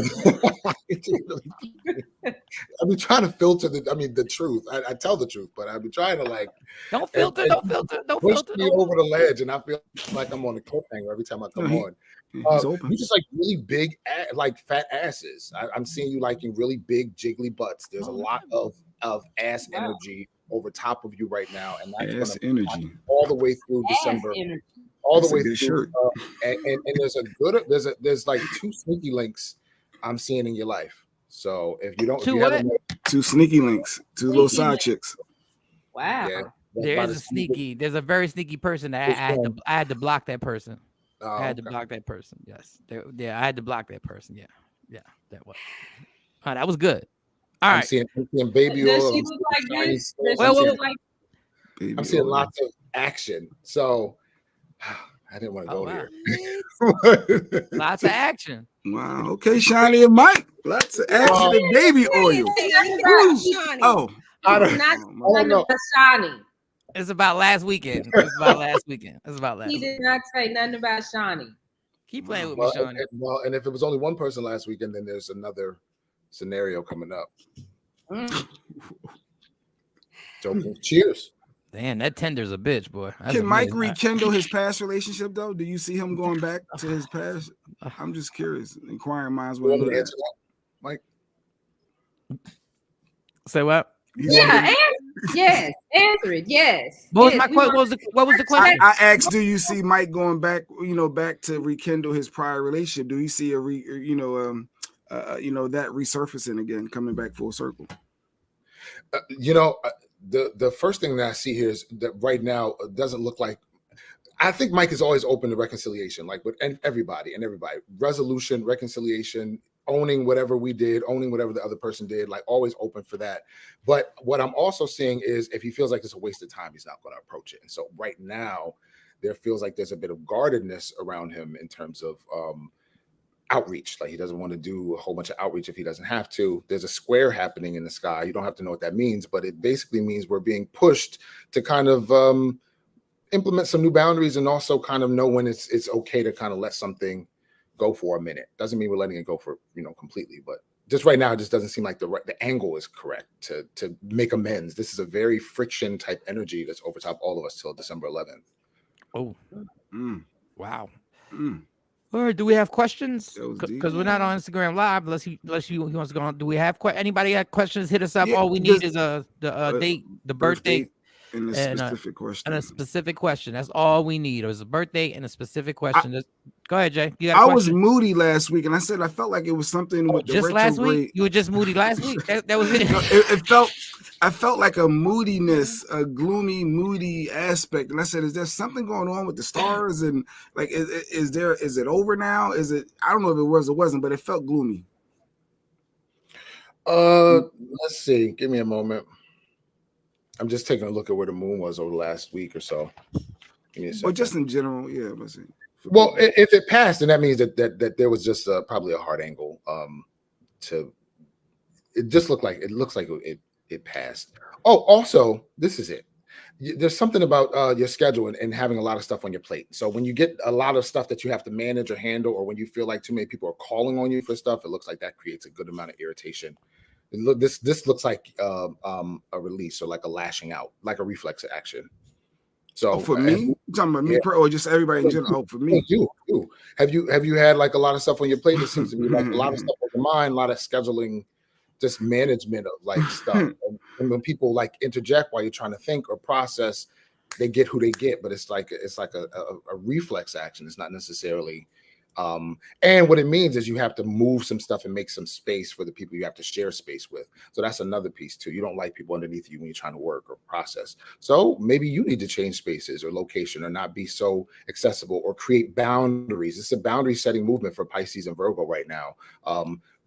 been trying to filter the truth. I tell the truth, but I've been trying to don't filter. Push me over the ledge, and I feel like I'm on a cliffhanger every time I come on. You just like really big, fat asses. I'm seeing you liking really big, jiggly butts. There's a lot of ass energy over top of you right now, and that's energy all the way through December. All the way through, and there's like 2 sneaky links I'm seeing in your life. So if you don't, two sneaky links, 2 little side chicks. Wow. Yeah, there's a very sneaky person that I had to block that person. I had to block that person. Yes. I had to block that person. Yeah. That was. Oh, that was good. All right. I'm seeing baby oil. Does she look like this? I'm seeing lots of action. So I didn't want to go there. Lots of action. Wow. Okay, Shawnee and Mike. Lots of action and baby oil. I don't know. Shawnee. It's about last weekend. He did not say nothing about Shawnee. Keep playing with me, Shawnee. And if it was only one person last weekend, then there's another scenario coming up. So cheers. Damn, that tender's a bitch, boy. Can Mike rekindle his past relationship though? Do you see him going back to his past? I'm just curious. Inquiring minds want to know that. Mike. Say what? Yeah, yes. Answer it. Yes. What was my question? What was the question? I asked, do you see Mike going back? Back to rekindle his prior relationship? Do you see that resurfacing again, coming back full circle? The first thing that I see here is that right now it doesn't look like. I think Mike is always open to reconciliation, like with everybody, resolution, reconciliation, owning whatever we did, owning whatever the other person did, like always open for that. But what I'm also seeing is if he feels like it's a waste of time, he's not going to approach it. And so right now there feels like there's a bit of guardedness around him in terms of outreach. Like he doesn't want to do a whole bunch of outreach if he doesn't have to. There's a square happening in the sky. You don't have to know what that means, but it basically means we're being pushed to kind of implement some new boundaries and also kind of know when it's okay to kind of let something go for a minute. Doesn't mean we're letting it go for, completely, but just right now, it just doesn't seem like the angle is correct to make amends. This is a very friction type energy that's over top all of us till December 11th. Oh, wow. All right, do we have questions? Because we're not on Instagram Live unless he wants to go on. Do we have anybody have questions? Hit us up. Yeah, all we need is the date, the birthday, and a specific question. And a specific question. That's all we need. It was a birthday and a specific question. Go ahead, Jay. You got I was moody last week, and I said I felt like it was something with the just retrograde. last week. You were just moody last week. That was it. I felt like a moodiness, a gloomy, moody aspect, and I said, "Is there something going on with the stars? And like, is it over now? Is it? I don't know if it was or wasn't, but it felt gloomy." Let's see. Give me a moment. I'm just taking a look at where the moon was over the last week or so. Give me a second. Well, just in general, yeah. Let's see. Well, if it passed, then that means that there was just probably a hard angle. It just looks like it passed. Oh, also, this is it. There's something about your schedule and having a lot of stuff on your plate. So when you get a lot of stuff that you have to manage or handle, or when you feel like too many people are calling on you for stuff, it looks like that creates a good amount of irritation. This looks like a release or like a lashing out, like a reflex action. So for me, you talking about me, or just everybody in general? Oh, for me, you. Have you had like a lot of stuff on your plate? It seems to be like a lot of stuff on your mind, a lot of scheduling, just management of like stuff. And when people like interject while you're trying to think or process, they get who they get. But it's like a reflex action. It's not necessarily. And what it means is you have to move some stuff and make some space for the people you have to share space with. So that's another piece too. You don't like people underneath you when you're trying to work or process. So maybe you need to change spaces or location or not be so accessible or create boundaries. It's a boundary setting movement for Pisces and Virgo right now.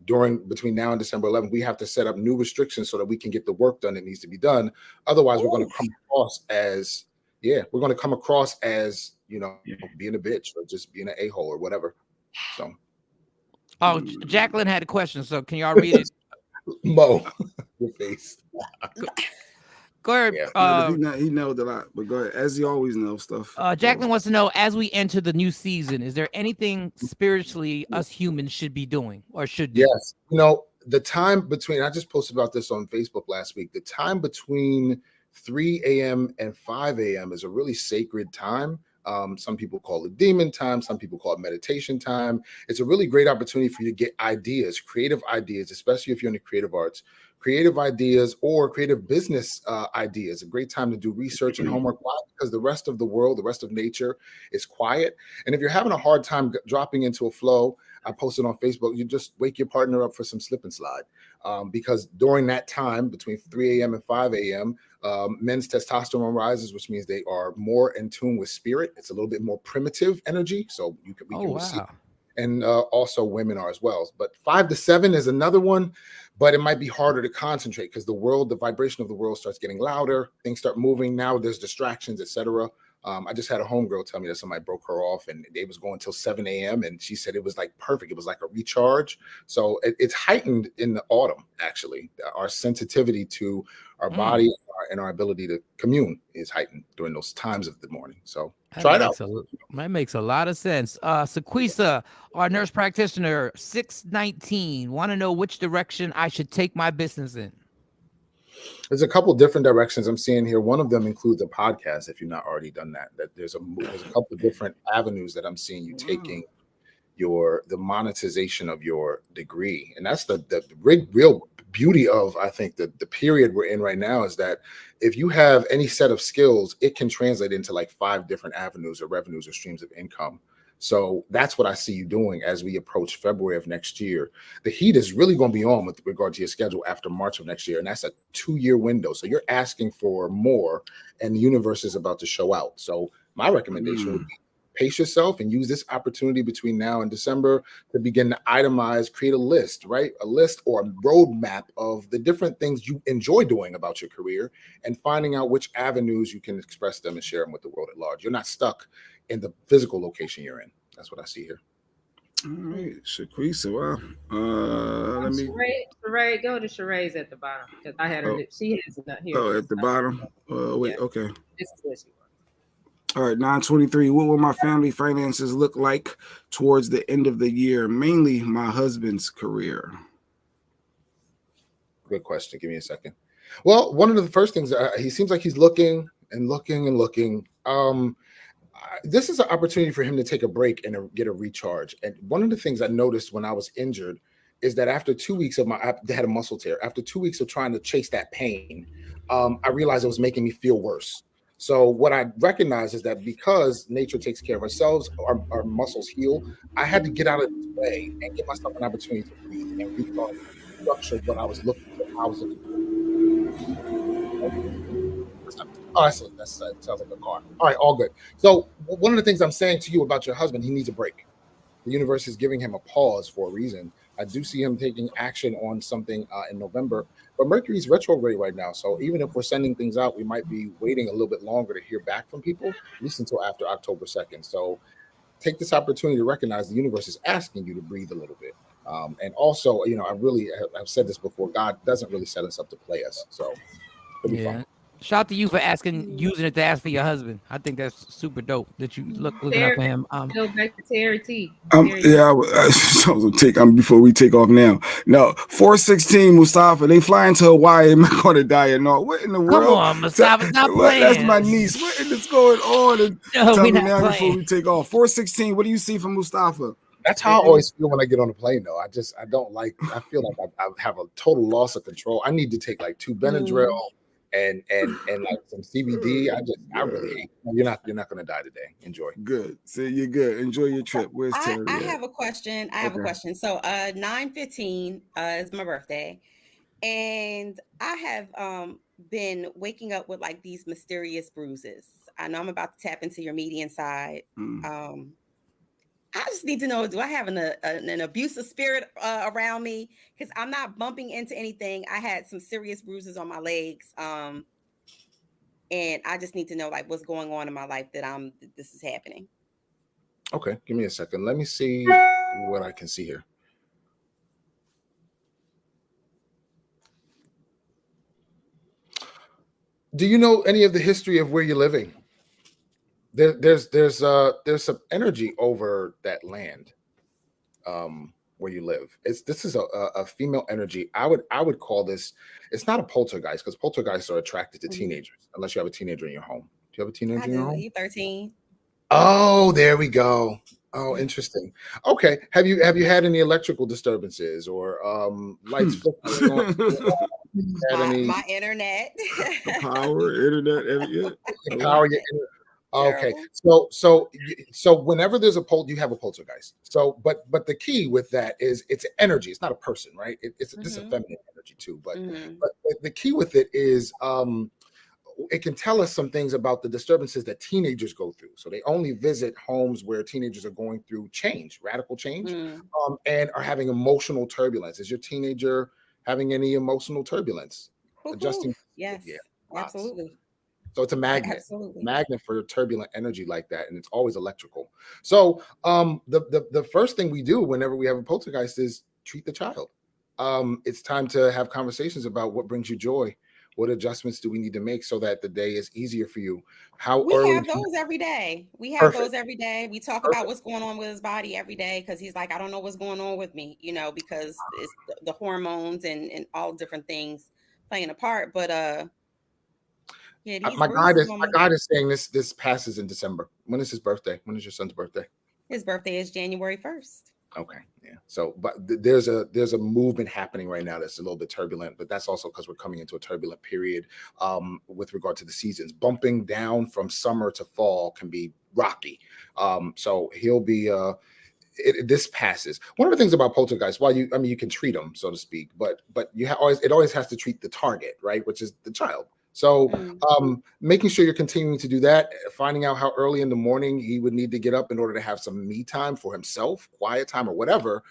Between now and December 11th, we have to set up new restrictions so that we can get the work done that needs to be done. Otherwise, we're going to come across as being a bitch or just being an a-hole or whatever. So, Jacqueline had a question. So can y'all read it? Mo, your face. Go ahead. He knows a lot, but go ahead. As he always knows stuff. Jacqueline wants to know, as we enter the new season, is there anything spiritually us humans should be doing or should do? Yes. The time between, I just posted about this on Facebook last week. The time between 3 a.m. and 5 a.m. is a really sacred time. Some people call it demon time. Some people call it meditation time. It's a really great opportunity for you to get ideas, creative ideas, especially if you're in the creative arts, creative ideas or creative business ideas. A great time to do research and homework. Why? Because the rest of the world, the rest of nature is quiet. And if you're having a hard time dropping into a flow, I posted on Facebook, you just wake your partner up for some slip and slide. Because during that time, between 3 a.m. and 5 a.m., men's testosterone rises, which means they are more in tune with spirit. It's a little bit more primitive energy. So we can receive. And also women are as well. But 5 to 7 is another one, but it might be harder to concentrate because the vibration of the world starts getting louder. Things start moving. Now there's distractions, etc. I just had a homegirl tell me that somebody broke her off and they was going till 7 a.m. And she said it was like perfect. It was like a recharge. So it's heightened in the autumn, actually. Our sensitivity to our body and our ability to commune is heightened during those times of the morning. So try it out. That makes a lot of sense. Sequisa, our nurse practitioner, 619, want to know which direction I should take my business in. There's a couple different directions I'm seeing here. One of them includes a podcast. If you've not already done that, there's a couple of different avenues that I'm seeing you taking the monetization of your degree. And that's the real beauty of, I think, the period we're in right now is that if you have any set of skills, it can translate into like 5 different avenues or revenues or streams of income. So that's what I see you doing as we approach February of next year. The heat is really going to be on with regard to your schedule after March of next year. And that's a 2-year window. So you're asking for more and the universe is about to show out. So my recommendation would be pace yourself and use this opportunity between now and December to begin to itemize, create a list, right? A list or a roadmap of the different things you enjoy doing about your career and finding out which avenues you can express them and share them with the world at large. You're not stuck in the physical location you're in. That's what I see here. All right, Shaquisa. Wow. Let me. Sheree, go to Sheree's at the bottom because I had her. She has not here. Oh, at the bottom. Wait. Yeah. Okay. This is what she wants. All right, 923. What will my family finances look like towards the end of the year? Mainly my husband's career. Good question. Give me a second. Well, one of the first things, he seems like he's looking and looking and looking. This is an opportunity for him to take a break and get a recharge. And one of the things I noticed when I was injured is that after 2 weeks of I had a muscle tear. After 2 weeks of trying to chase that pain, I realized it was making me feel worse. So what I recognize is that because nature takes care of ourselves, our muscles heal. I had to get out of this way and give myself an opportunity to breathe and restructure what I was looking for. I was looking for. Oh, that sounds like a car. All right, all good. So one of the things I'm saying to you about your husband, he needs a break. The universe is giving him a pause for a reason. I do see him taking action on something in November, but Mercury's retrograde right now. So even if we're sending things out, we might be waiting a little bit longer to hear back from people, at least until after October 2nd. So take this opportunity to recognize the universe is asking you to breathe a little bit. And also, I've said this before, God doesn't really set us up to play us. So it'll be fun. Shout out to you for using it to ask for your husband. I think that's super dope that you looking up for him. Go back to Terry T. Before we take off now. No, 416 Mustafa. They flying to Hawaii. I'm not going to die or not. What in the world? Come on, Mustafa, stop playing. That's my niece. What is going on? And no, tell me now before we take off. 416. What do you see from Mustafa? That's how I always feel when I get on a plane, though. I feel like I have a total loss of control. I need to take like 2 Benadryl. And like some CBD. I really hate. You're not gonna die today. Enjoy. Good. So you're good. Enjoy your trip. Where's Terry? I have a question. So 9/15 is my birthday, and I have been waking up with like these mysterious bruises. I know I'm about to tap into your median side. I just need to know, do I have an abusive spirit around me? Because I'm not bumping into anything. I had some serious bruises on my legs. And I just need to know like what's going on in my life that this is happening. Okay, give me a second. Let me see what I can see here. Do you know any of the history of where you're living? There's some energy over that land where you live. This is a female energy. I would call this. It's not a poltergeist because poltergeists are attracted to teenagers unless you have a teenager in your home. Do you have a teenager in your home? He's 13. Oh, there we go. Oh, interesting. Okay. Have you had any electrical disturbances or lights flickering on? My internet. Power, internet, power. Okay, so whenever there's you have a poltergeist. So, but the key with that is it's energy. It's not a person, right? It's this is feminine energy too. But the key with it is it can tell us some things about the disturbances that teenagers go through. So they only visit homes where teenagers are going through change, radical change, and are having emotional turbulence. Is your teenager having any emotional turbulence? Adjusting? Yes. Yeah. Absolutely. So it's a magnet for turbulent energy like that, and it's always electrical. So the first thing we do whenever we have a poltergeist is treat the child. It's time to have conversations about what brings you joy. What adjustments do we need to make so that the day is easier for you? We have those every day. We talk about what's going on with his body every day because he's like, I don't know what's going on with me, because it's the hormones and all different things playing a part. But yeah, my guide is saying this passes in December. When is his birthday? When is your son's birthday? His birthday is January 1st. Okay, yeah. So, but there's a movement happening right now that's a little bit turbulent, but that's also because we're coming into a turbulent period with regard to the seasons. Bumping down from summer to fall can be rocky. So he'll be. This passes. One of the things about poltergeists, you can treat them, so to speak, but it always has to treat the target, right, which is the child. So making sure you're continuing to do that, finding out how early in the morning he would need to get up in order to have some me time for himself, quiet time or whatever,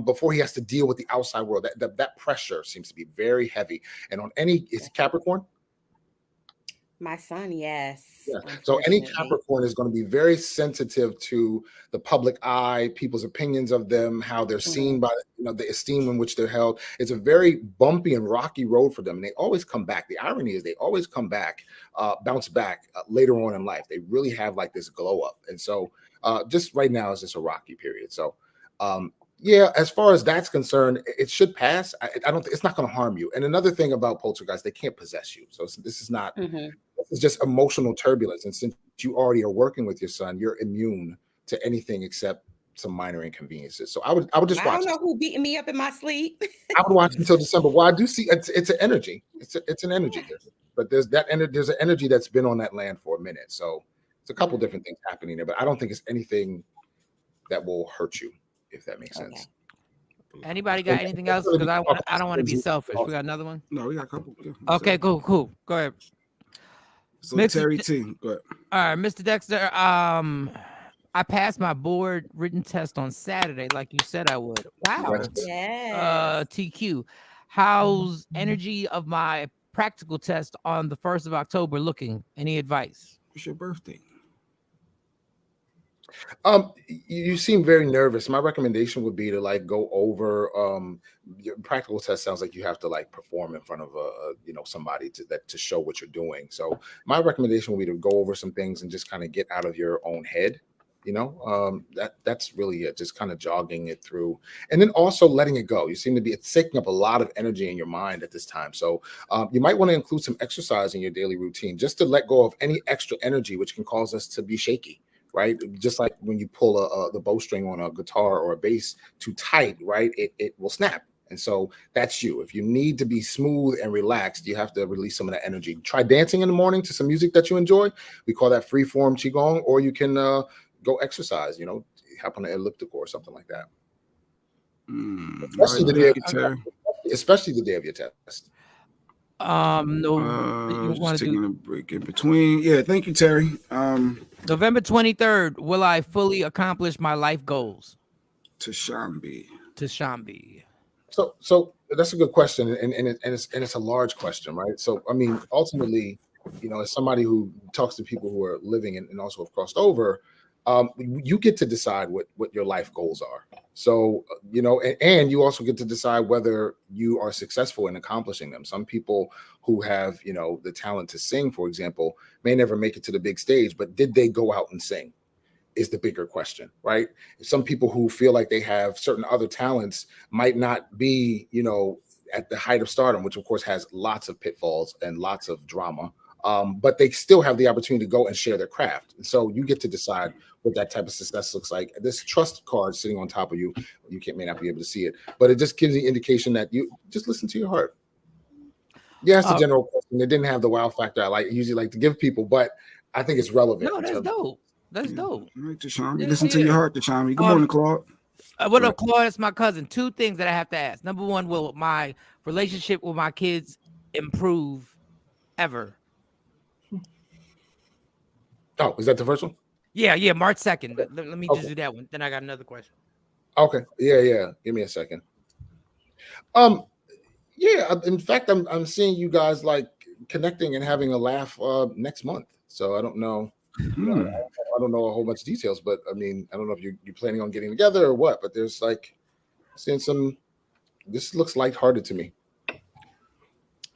before he has to deal with the outside world. That pressure seems to be very heavy. And is it Capricorn? My son, yes. Yeah. So any Unfortunately. Capricorn is going to be very sensitive to the public eye, people's opinions of them, how they're seen by, the esteem in which they're held. It's a very bumpy and rocky road for them. And they always come back. The irony is they always come back, bounce back later on in life. They really have like this glow up. And so just right now is just a rocky period. So yeah, as far as that's concerned, it should pass. I don't think it's not going to harm you. And another thing about poltergeists, they can't possess you. So this is not, it's just emotional turbulence. And since you already are working with your son, you're immune to anything except some minor inconveniences. So I would just watch. I don't know who beating me up in my sleep. I would watch until December. Well, I do see it's an energy. It's an energy there. But there's an energy that's been on that land for a minute. So it's a couple different things happening there. But I don't think it's anything that will hurt you, if that makes sense. Anybody got anything else? Because I don't want to be selfish. We got another one? No, we got a couple. Yeah. Okay, cool. Go ahead. So Terry T, go ahead. All right, Mr. Dexter. I passed my board written test on Saturday, like you said I would. Wow. Yeah. TQ. How's energy of my practical test on the 1st of October looking? Any advice? It's your birthday. You seem very nervous. My recommendation would be to like go over your practical test. Sounds like you have to like perform in front of somebody to show what you're doing. So my recommendation would be to go over some things and just kind of get out of your own head. That's really it. Just kind of jogging it through, and then also letting it go. You seem to be it's taking up a lot of energy in your mind at this time. So you might want to include some exercise in your daily routine just to let go of any extra energy, which can cause us to be shaky. Right, just like when you pull the bowstring on a guitar or a bass too tight, right? It will snap, and so that's you. If you need to be smooth and relaxed, you have to release some of that energy. Try dancing in the morning to some music that you enjoy. We call that free form qigong, or you can go exercise. Hop on an elliptical or something like that. Especially the day of your test. No, just taking a break in between. Yeah, thank you, Terry. November 23rd, will I fully accomplish my life goals? To Shambi. So that's a good question, and it's a large question, right? So I mean, ultimately, as somebody who talks to people who are living and also have crossed over, you get to decide what your life goals are. So, and you also get to decide whether you are successful in accomplishing them. Some people who have, the talent to sing, for example, may never make it to the big stage, but did they go out and sing is the bigger question, right? Some people who feel like they have certain other talents might not be, at the height of stardom, which of course has lots of pitfalls and lots of drama. But they still have the opportunity to go and share their craft. And so you get to decide what that type of success looks like. This trust card sitting on top of you, may not be able to see it, but it just gives the indication that you just listen to your heart. Yeah, it's a general question. It didn't have the wow factor I usually like to give people, but I think it's relevant. No, that's dope. That's dope. All right, Tashami. Listen to your heart, Tashami. Good morning, Claude. What up, Claude? It's my cousin. Two things that I have to ask. Number one, will my relationship with my kids improve ever? Oh, is that the first one? Yeah, March 2nd. Let me just do that one. Then I got another question. Okay. Yeah. Give me a second. Yeah. In fact, I'm seeing you guys like connecting and having a laugh next month. So I don't know. I don't know a whole bunch of details, but I mean, I don't know if you're planning on getting together or what. But there's like seeing some. This looks lighthearted to me.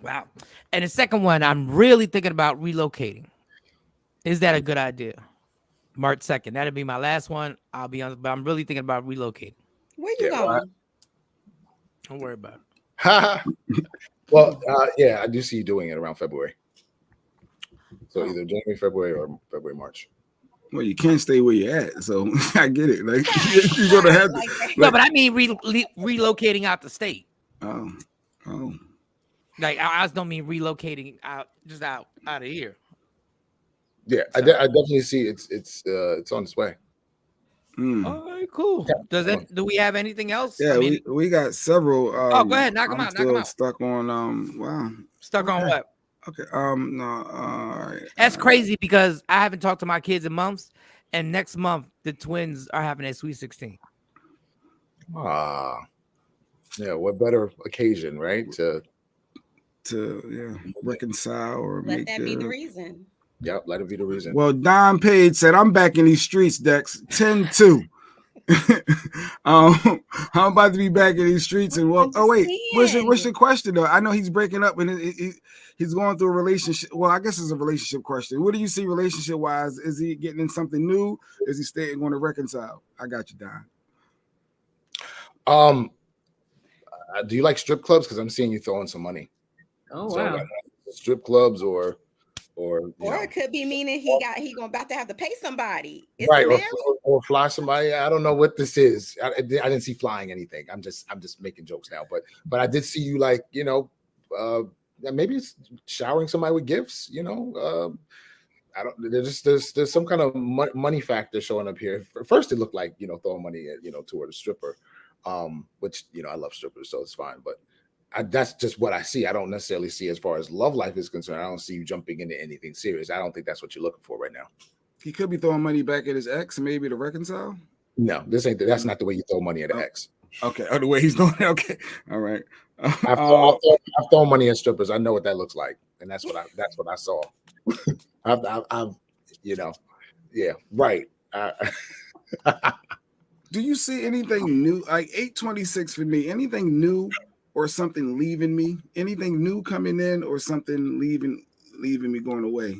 Wow. And the second one, I'm really thinking about relocating. Is that a good idea? March 2nd. That'll be my last one. I'll be honest, but I'm really thinking about relocating. Where you going? Don't worry about it. Well, yeah, I do see you doing it around February. So either January, February, or February, March. Well, you can't stay where you're at, so I get it. Like you're gonna have to. No, but I mean relocating out the state. Oh. Like I just don't mean relocating out of here. Yeah, I definitely see it's on its way. All right, cool. Do we have anything else? Yeah, we got several. Go ahead, knock them out. Stuck on wow. Stuck on what? Okay. No. All right. That's crazy because I haven't talked to my kids in months, and next month the twins are having their sweet 16. Yeah. What better occasion, right? To to reconcile or Let make that be the reason. Yep, let it be the reason. Well, Don Page said, I'm back in these streets, Dex. 10-2. I'm about to be back in these streets and walk. Oh, wait. What's your question, though? I know he's breaking up and he's going through a relationship. Well, I guess it's a relationship question. What do you see relationship-wise? Is he getting in something new? Is he staying going to reconcile? I got you, Don. Do you like strip clubs? Because I'm seeing you throwing some money. Oh, so, wow. like, strip clubs or it could be meaning he about to have to pay somebody. Is right, he married? or fly somebody. I don't know what this is. I didn't see flying anything. I'm just making jokes now. But I did see you, like, maybe it's showering somebody with gifts. I don't. There's some kind of money factor showing up here. First, it looked like throwing money toward a stripper, which I love strippers, so it's fine. But that's just what I see. I don't necessarily see, as far as love life is concerned, I don't see you jumping into anything serious. I don't think that's what you're looking for right now. He could be throwing money back at his ex, maybe to reconcile. No, that's not the way you throw money at an ex. Okay, the way he's doing it. Okay, all right. I've thrown money at strippers. I know what that looks like, and that's what I saw. I've yeah, right. Do you see anything new? Like 826 for me. Anything new or something leaving me? Anything new coming in or something leaving me, going away?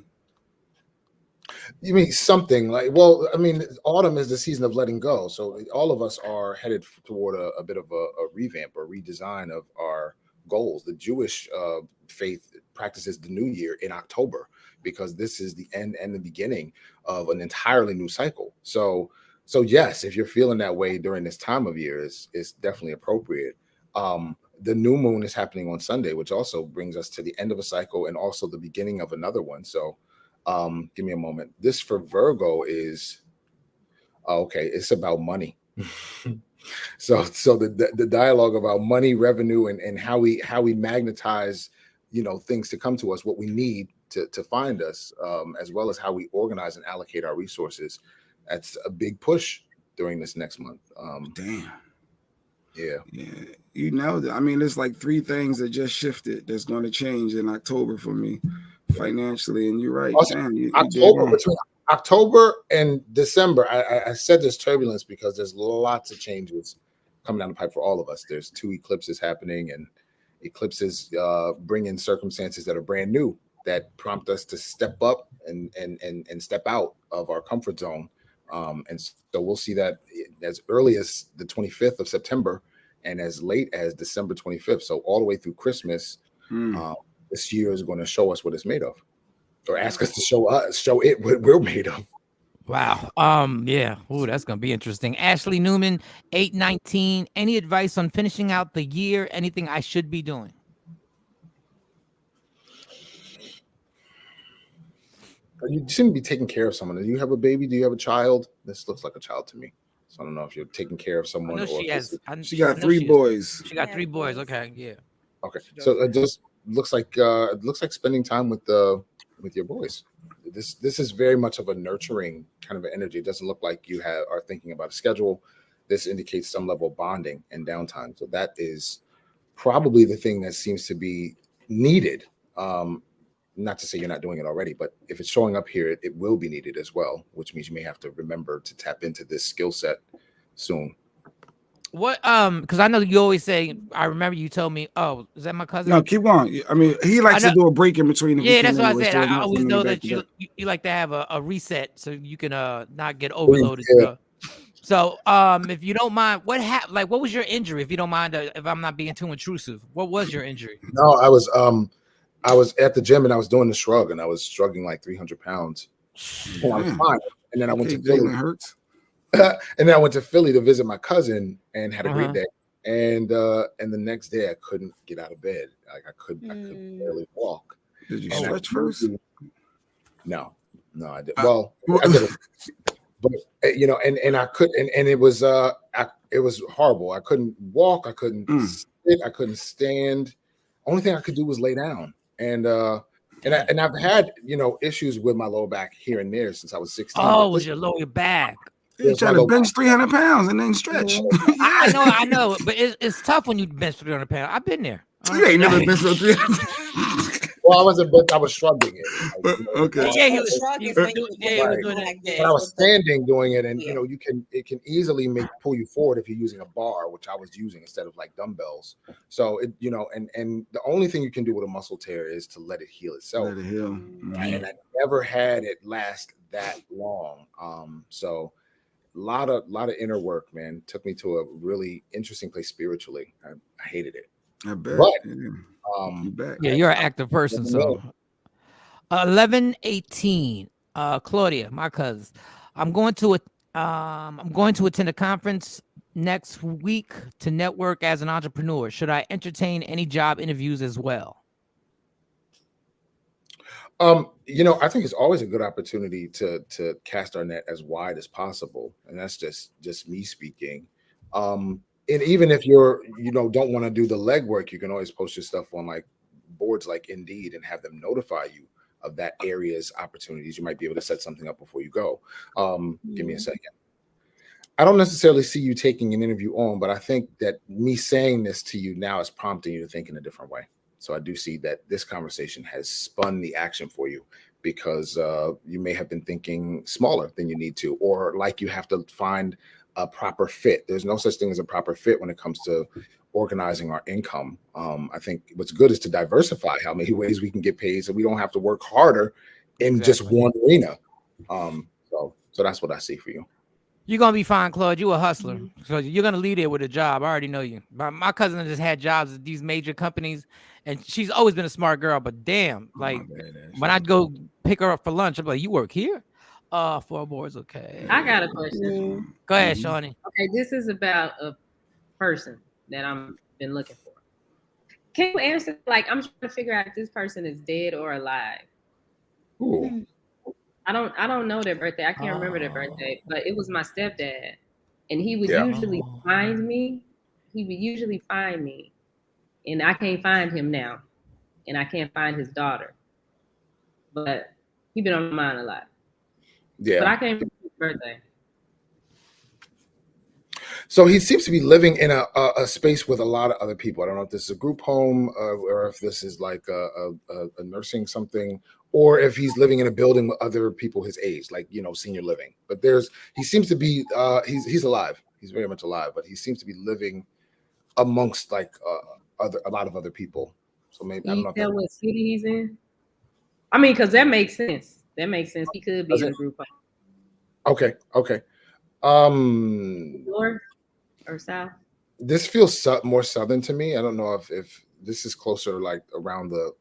You mean something like? Well, I mean, autumn is the season of letting go, so all of us are headed toward a bit of a revamp or redesign of our goals. The Jewish faith practices the new year in October because this is the end and the beginning of an entirely new cycle. So yes, if you're feeling that way during this time of year, is definitely appropriate. The new moon is happening on Sunday, which also brings us to the end of a cycle and also the beginning of another one. So give me a moment. This for Virgo is okay. It's about money. So the dialogue about money, revenue, and how we magnetize, things to come to us, what we need to find us, as well as how we organize and allocate our resources. That's a big push during this next month. Damn. Yeah. I mean, there's like 3 things that just shifted that's going to change in October for me financially. And you're right. Also, Damn, between October and December, I said there's turbulence because there's lots of changes coming down the pipe for all of us. There's 2 eclipses happening, and eclipses bring in circumstances that are brand new that prompt us to step up and step out of our comfort zone. And so we'll see that as early as the 25th of September and as late as December 25th. So all the way through Christmas, this year is going to show us what it's made of, or ask us to show it what we're made of. Wow. Yeah. Ooh, that's gonna be interesting. Ashley Newman, 819. Any advice on finishing out the year? Anything I should be doing? You seem to be taking care of someone. Do you have a baby? Do you have a child? This looks like a child to me. So I don't know if you're taking care of someone. She got 3 boys. She got 3 boys. Okay. Yeah. Okay. So it just looks like spending time with your boys. This is very much of a nurturing kind of an energy. It doesn't look like you are thinking about a schedule. This indicates some level of bonding and downtime. So that is probably the thing that seems to be needed. Not to say you're not doing it already, but if it's showing up here, it will be needed as well, which means you may have to remember to tap into this skill set soon. What because I know you always say, I remember you told me, oh, is that my cousin? No, keep going. I mean, he likes to do a break in between. Yeah, that's what I said. I always know that you like to have a reset so you can not get overloaded. Yeah. So if you don't mind, what was your injury? If you don't mind, if I'm not being too intrusive, what was your injury? No, I was at the gym and I was doing the shrug and I was shrugging like 300 pounds. And I was fine. And then I went to Philly. Hurts. And then I went to Philly to visit my cousin and had a great day. And the next day I couldn't get out of bed. Like I could barely walk. Did you stretch first? No, I did. Well, I did it. But and I couldn't, and it was horrible. I couldn't walk. I couldn't sit. I couldn't stand. Only thing I could do was lay down. And I've had issues with my lower back here and there since I was 16. Oh, was your lower back? You're trying to bench 300 pounds and then stretch. I know, but it's tough when you bench 300 pounds. I've been there. You ain't never been so thin. Well, I wasn't, but I was shrugging it. But, okay. Yeah, he was doing Right. it. But I was standing doing it, and you know, it can easily pull you forward if you're using a bar, which I was using instead of like dumbbells. So it, you know, and the only thing you can do with a muscle tear is to let it heal itself. Let it heal. Right? And I never had it last that long. So a lot of inner work, man. Took me to a really interesting place spiritually. I hated it. I bet. But you bet. Yeah, you're an active person. So 11:18. Claudia, my cousin. I'm going to attend a conference next week to network as an entrepreneur. Should I entertain any job interviews as well? You know, I think it's always a good opportunity to cast our net as wide as possible, and that's just me speaking. And even if don't want to do the legwork, you can always post your stuff on like boards like Indeed and have them notify you of that area's opportunities. You might be able to set something up before you go. Give me a second. I don't necessarily see you taking an interview on, but I think that me saying this to you now is prompting you to think in a different way. So I do see that this conversation has spun the action for you, because you may have been thinking smaller than you need to, or like you have to find a proper fit. There's no such thing as a proper fit when it comes to organizing our income. I think what's good is to diversify how many ways we can get paid, so we don't have to work harder in just one arena. So that's what I see for you. You're gonna be fine, Claude. You a hustler, so you're gonna leave there with a job. I already know you. My cousin just had jobs at these major companies, and she's always been a smart girl. But damn, like when I go pick her up for lunch, I'm like, "You work here?" 4 boards, okay. I got a question. Go ahead, Shawnee. Okay, this is about a person that I'm been looking for. Can you answer? Like, I'm trying to figure out if this person is dead or alive. Ooh. I don't know their birthday. I can't remember their birthday, but it was my stepdad, and he would usually find me. He would usually find me, and I can't find him now, and I can't find his daughter. But he been on my mind a lot. Yeah. But I can't remember his birthday. So he seems to be living in a space with a lot of other people. I don't know if this is a group home or if this is like a nursing something, or if he's living in a building with other people his age, like, you know, senior living. But he seems to be, he's alive. He's very much alive, but he seems to be living amongst like a lot of other people. So maybe I don't know. Can you tell what city he's in? I mean, because that makes sense. That makes sense. He could be in a group home. Okay. North or south? This feels more southern to me. I don't know if this is closer, like around the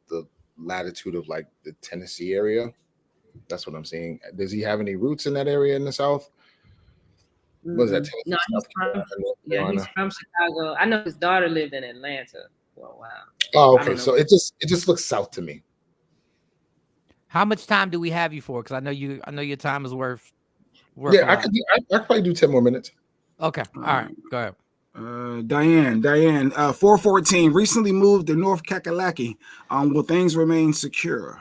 latitude of like the Tennessee area. That's what I'm seeing. Does he have any roots in that area in the south? What is that? Tennessee, no, he's from Chicago. I know his daughter lived in Atlanta for a while. Oh, okay. So it just looks south to me. How much time do we have you for? Because I know your time is worth. Yeah, I could probably do 10 more minutes. Okay. All right. Go ahead. Diane, 414 recently moved to North Kakalaki. Will things remain secure?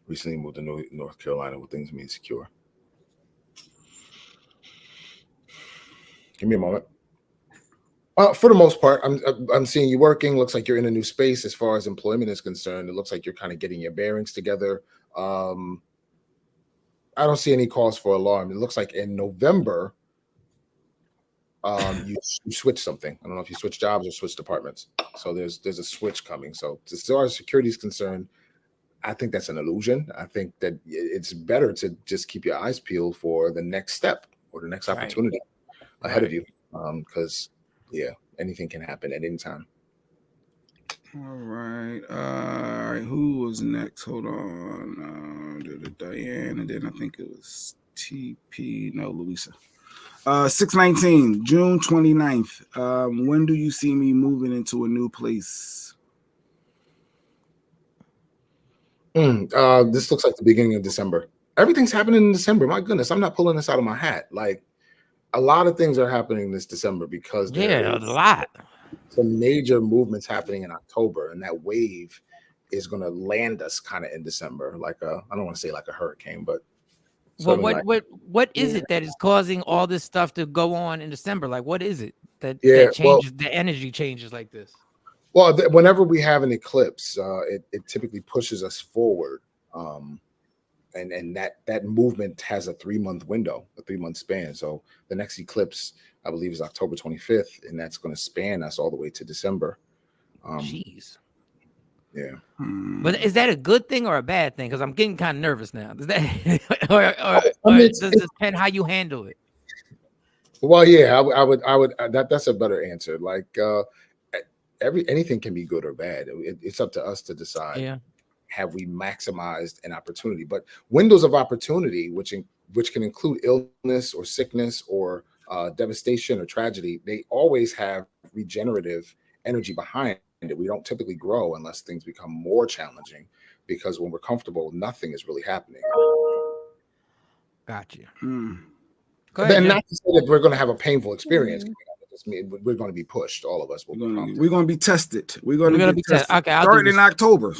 Recently moved to North Carolina. Will things remain secure? Give me a moment. For the most part, I'm seeing you working. Looks like you're in a new space as far as employment is concerned. It looks like you're kind of getting your bearings together. I don't see any cause for alarm. It looks like in November, you switched something. I don't know if you switched jobs or switched departments. So there's a switch coming. So as far as security is concerned, I think that's an illusion. I think that it's better to just keep your eyes peeled for the next step or the next opportunity ahead of you. Because anything can happen at any time. All right. Who was next? Hold on. Diane, and then I think it was TP. No, Louisa. 619, June 29th. When do you see me moving into a new place? This looks like the beginning of December. Everything's happening in December. My goodness, I'm not pulling this out of my hat. Like, a lot of things are happening this December because a lot. Some major movements happening in October, and that wave is going to land us kind of in December, like I don't want to say like a hurricane, but Well, what is it that is causing all this stuff to go on in December? Like, what is it that changes the energy changes like this? Well, whenever we have an eclipse, it typically pushes us forward, and that movement has a 3-month window, a 3-month span. So the next eclipse, I believe, is October 25th, and that's going to span us all the way to December. Jeez. Yeah. But is that a good thing or a bad thing? Because I'm getting kind of nervous now. Does that or does it depend how you handle it? Well, yeah, I would that's a better answer. Like anything can be good or bad. It's up to us to decide. Yeah. Have we maximized an opportunity? But windows of opportunity, which can include illness or sickness or devastation or tragedy, they always have regenerative energy behind it. We don't typically grow unless things become more challenging, because when we're comfortable, nothing is really happening. Gotcha. Then not to say that we're going to have a painful experience. We're going to be pushed. All of us will. We're going to be tested. We're going to be tested. Okay, starting in October.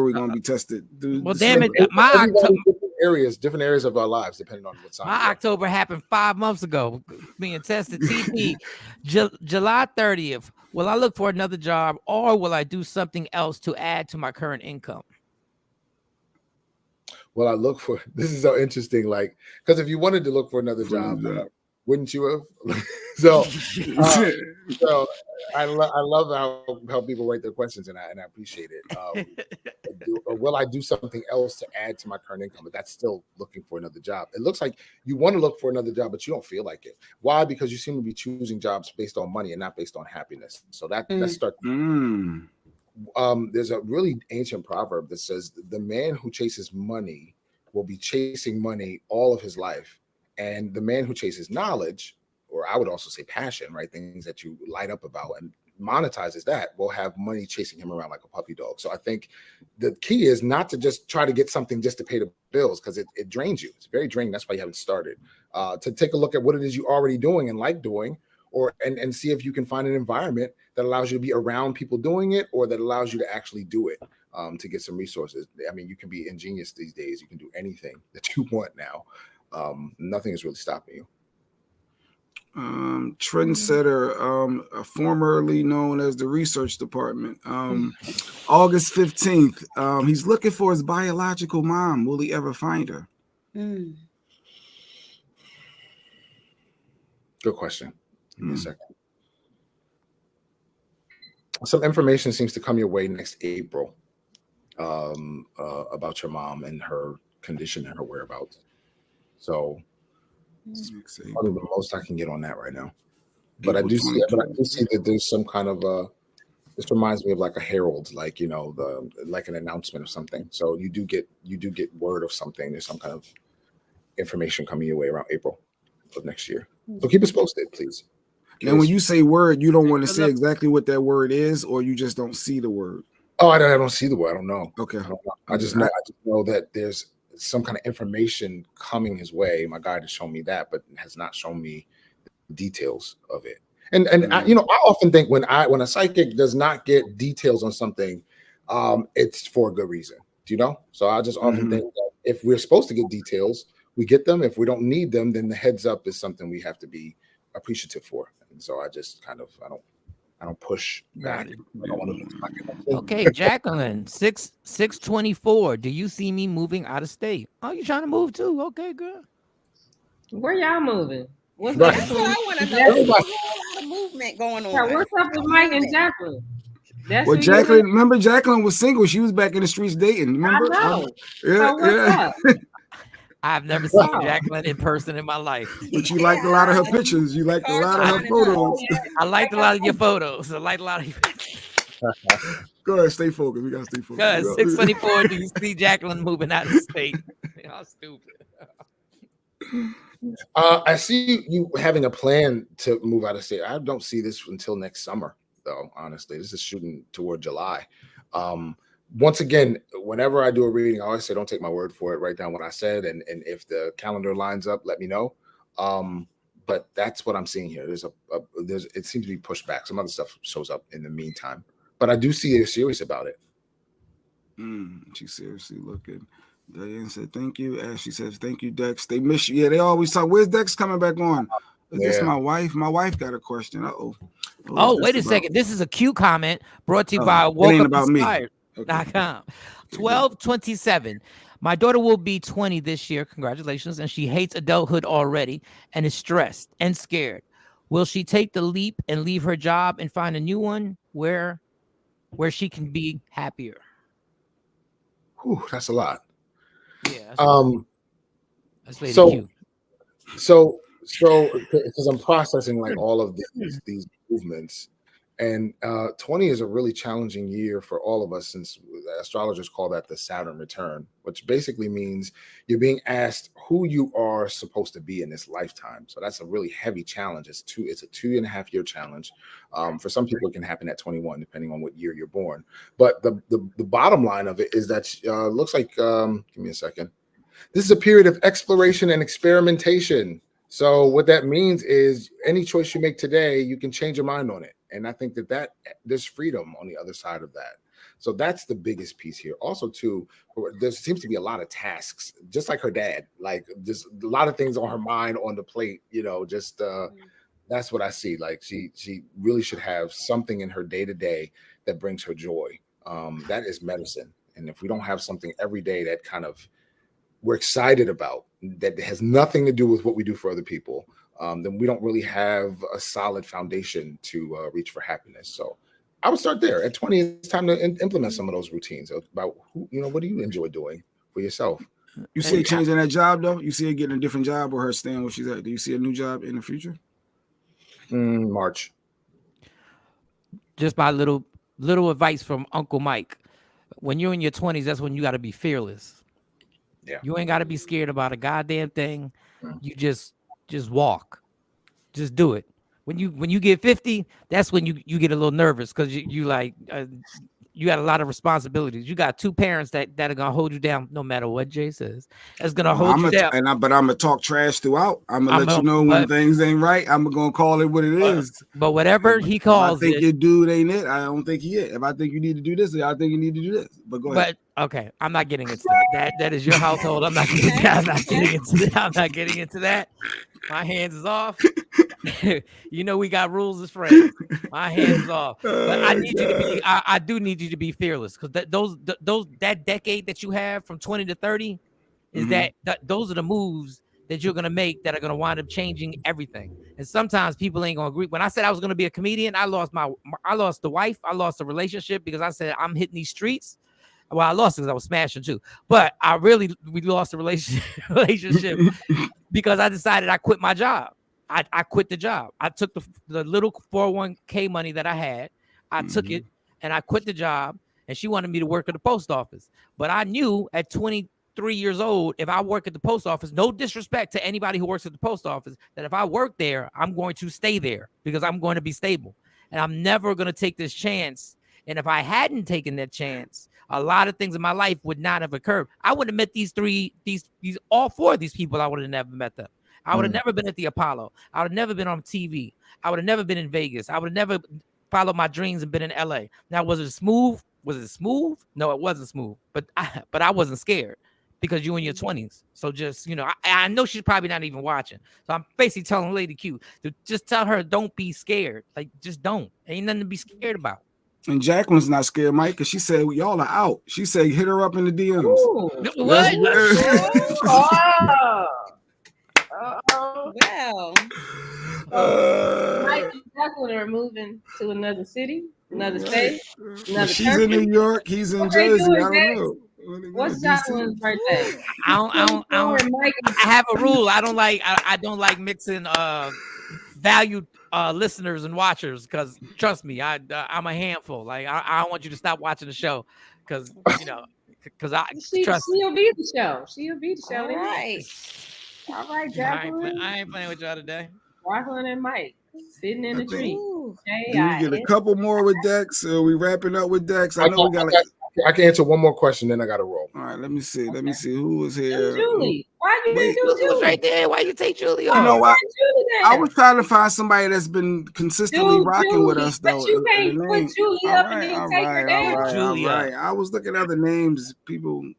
We're going to be tested. Well, damn it, different areas of our lives, depending on what sign. My October happened 5 months ago. Being tested. TP, July 30th. Will I look for another job, or will I do something else to add to my current income? Well, I look for. This is so interesting. Like, because if you wanted to look for another job, wouldn't you have? So I love how people write their questions, and I appreciate it. Or will I do something else to add to my current income? But that's still looking for another job. It looks like you want to look for another job, but you don't feel like it. Why? Because you seem to be choosing jobs based on money and not based on happiness. So that starts. There's a really ancient proverb that says the man who chases money will be chasing money all of his life. And the man who chases knowledge, or I would also say passion, right? Things that you light up about and monetizes that, will have money chasing him around like a puppy dog. So I think the key is not to just try to get something just to pay the bills, because it drains you. It's very draining. That's why you haven't started. To take a look at what it is you're already doing and like doing, and see if you can find an environment that allows you to be around people doing it, or that allows you to actually do it, to get some resources. I mean, you can be ingenious these days. You can do anything that you want now. Nothing is really stopping you. Trendsetter, formerly known as the research department. August 15th. He's looking for his biological mom. Will he ever find her? Good question. Give me a second. Some information seems to come your way next April about your mom and her condition and her whereabouts. So it's probably the most I can get on that right now. But I do see that there's some kind of this reminds me of like a herald, like, you know, like an announcement of something. So you do get word of something. There's some kind of information coming your way around April of next year. So keep us posted, please. And when you say word, you don't want to say exactly what that word is, or you just don't see the word. Oh, I don't see the word. I don't know. Okay. I just know that there's some kind of information coming his way. My guide has shown me that, but has not shown me the details of it. And I often think when a psychic does not get details on something, it's for a good reason. Do you know? So I just often think that if we're supposed to get details, we get them. If we don't need them, then the heads up is something we have to be appreciative for. And so I just kind of I don't push back. I don't want to. Okay, Jacqueline, 6/24. Do you see me moving out of state? Oh, you trying to move too? Okay, girl. Where y'all moving? What's That's what I want to know. There's a whole lot of movement going on. Yeah, what's up with Mike and Jacqueline? Well, Jacqueline, remember Jacqueline was single. She was back in the streets dating. Remember? I know. Yeah. I've never seen Jacqueline in person in my life. But you liked a lot of her pictures. You liked a lot of her photos. I liked a lot of your photos. I liked a lot of your pictures. Go ahead, stay focused. We gotta stay focused. Go ahead, 6/24. Do you see Jacqueline moving out of state? Y'all stupid. I see you having a plan to move out of state. I don't see this until next summer, though. Honestly, this is shooting toward July. Once again, whenever I do a reading, I always say, don't take my word for it. Write down what I said. And if the calendar lines up, let me know. But that's what I'm seeing here. It seems to be pushed back. Some other stuff shows up in the meantime. But I do see you're serious about it. She's seriously looking. Diane said, thank you. Ashley says, thank you, Dex. They miss you. Yeah, they always talk. Where's Dex coming back on? Is this my wife? My wife got a question. Uh-oh. Oh, wait a second. This is a cute comment brought to you by WokeUpInspired.com. 1227. My daughter will be 20 this year. Congratulations. And she hates adulthood already and is stressed and scared. Will she take the leap and leave her job and find a new one where she can be happier? Whew, that's a lot. Yeah. That's so because I'm processing like all of these movements, and 20 is a really challenging year for all of us, since astrologers call that the Saturn return, which basically means you're being asked who you are supposed to be in this lifetime. So that's a really heavy challenge. It's a 2.5 year challenge. For some people, it can happen at 21, depending on what year you're born. But the bottom line of it is that looks like give me a second. This is a period of exploration and experimentation. So what that means is any choice you make today, you can change your mind on it. And I think that there's freedom on the other side of that. So that's the biggest piece here. Also, too, there seems to be a lot of tasks, just like her dad, like just a lot of things on her mind, on the plate, that's what I see. Like she really should have something in her day-to-day that brings her joy. That is medicine. And if we don't have something every day that kind of we're excited about, that has nothing to do with what we do for other people, then we don't really have a solid foundation to reach for happiness. So I would start there. At 20, it's time to implement some of those routines about what do you enjoy doing for yourself. You see her changing that job though? You see her getting a different job, or her staying where she's at? Do you see a new job in the future? March. Just my little advice from Uncle Mike. When you're in your 20s, that's when you got to be fearless. Yeah. You ain't got to be scared about a goddamn thing. You just walk. Just do it. When you get 50, that's when you get a little nervous, because you got a lot of responsibilities. You got two parents that are gonna hold you down no matter what Jay says. That's gonna hold you down. But I'm gonna talk trash throughout. I'm gonna let you know when things ain't right. I'm gonna call it what it is. But whatever he calls it, I think your dude ain't it. I don't think he is. If I think you need to do this, I think you need to do this. But go ahead. But okay, I'm not getting into that. That is your household. I'm not getting into that. My hands is off. We got rules as friends. My hands is off. But I need you to be. I do need you to be fearless, because that decade that you have from 20 to 30 is that those are the moves that you're gonna make that are gonna wind up changing everything. And sometimes people ain't gonna agree. When I said I was gonna be a comedian, I lost the wife, I lost the relationship, because I said I'm hitting these streets. Well, I lost it because I was smashing too. But we lost the relationship because I decided I quit my job. I quit the job. I took the little 401k money that I had. I took it and I quit the job. And she wanted me to work at the post office. But I knew at 23 years old, if I work at the post office, no disrespect to anybody who works at the post office, that if I work there, I'm going to stay there because I'm going to be stable. And I'm never going to take this chance. And if I hadn't taken that chance, a lot of things in my life would not have occurred. I would have met all four of these people. I would have never met them. I would have never been at the Apollo. I would have never been on TV. I would have never been in Vegas. I would have never followed my dreams and been in LA. Now, was it smooth? No, it wasn't smooth. But I wasn't scared, because you're in your 20s. So just, I know she's probably not even watching. So I'm basically telling Lady Q to just tell her, don't be scared. Like, just don't. Ain't nothing to be scared about. And Jacqueline's not scared, Mike, because she said y'all are out. She said hit her up in the DMs. Ooh, what? Well. Mike and Jacqueline are moving to another city, another state, another She's country. in New York. He's in Jersey. I don't know. What's Jacqueline's birthday? I have a rule. I don't like mixing valued listeners and watchers, because trust me, I'm a handful. Like I don't want you to stop watching the show, because she'll be the show. She'll be the show. All right, Jacqueline. I ain't playing with y'all today. Jacqueline and Mike sitting in the tree. We get a couple more with Dex. We wrapping up with Dex. I know we got. I can answer one more question, then I got to roll. All right, let me see. Let me see who was here. Julie. Why you didn't do Julie? Right there. Why you take Julie off? You know what? I was trying to find somebody that's been consistently rocking with us, though. But you can't put Julie up and then take her down. All right. I was looking at other names. People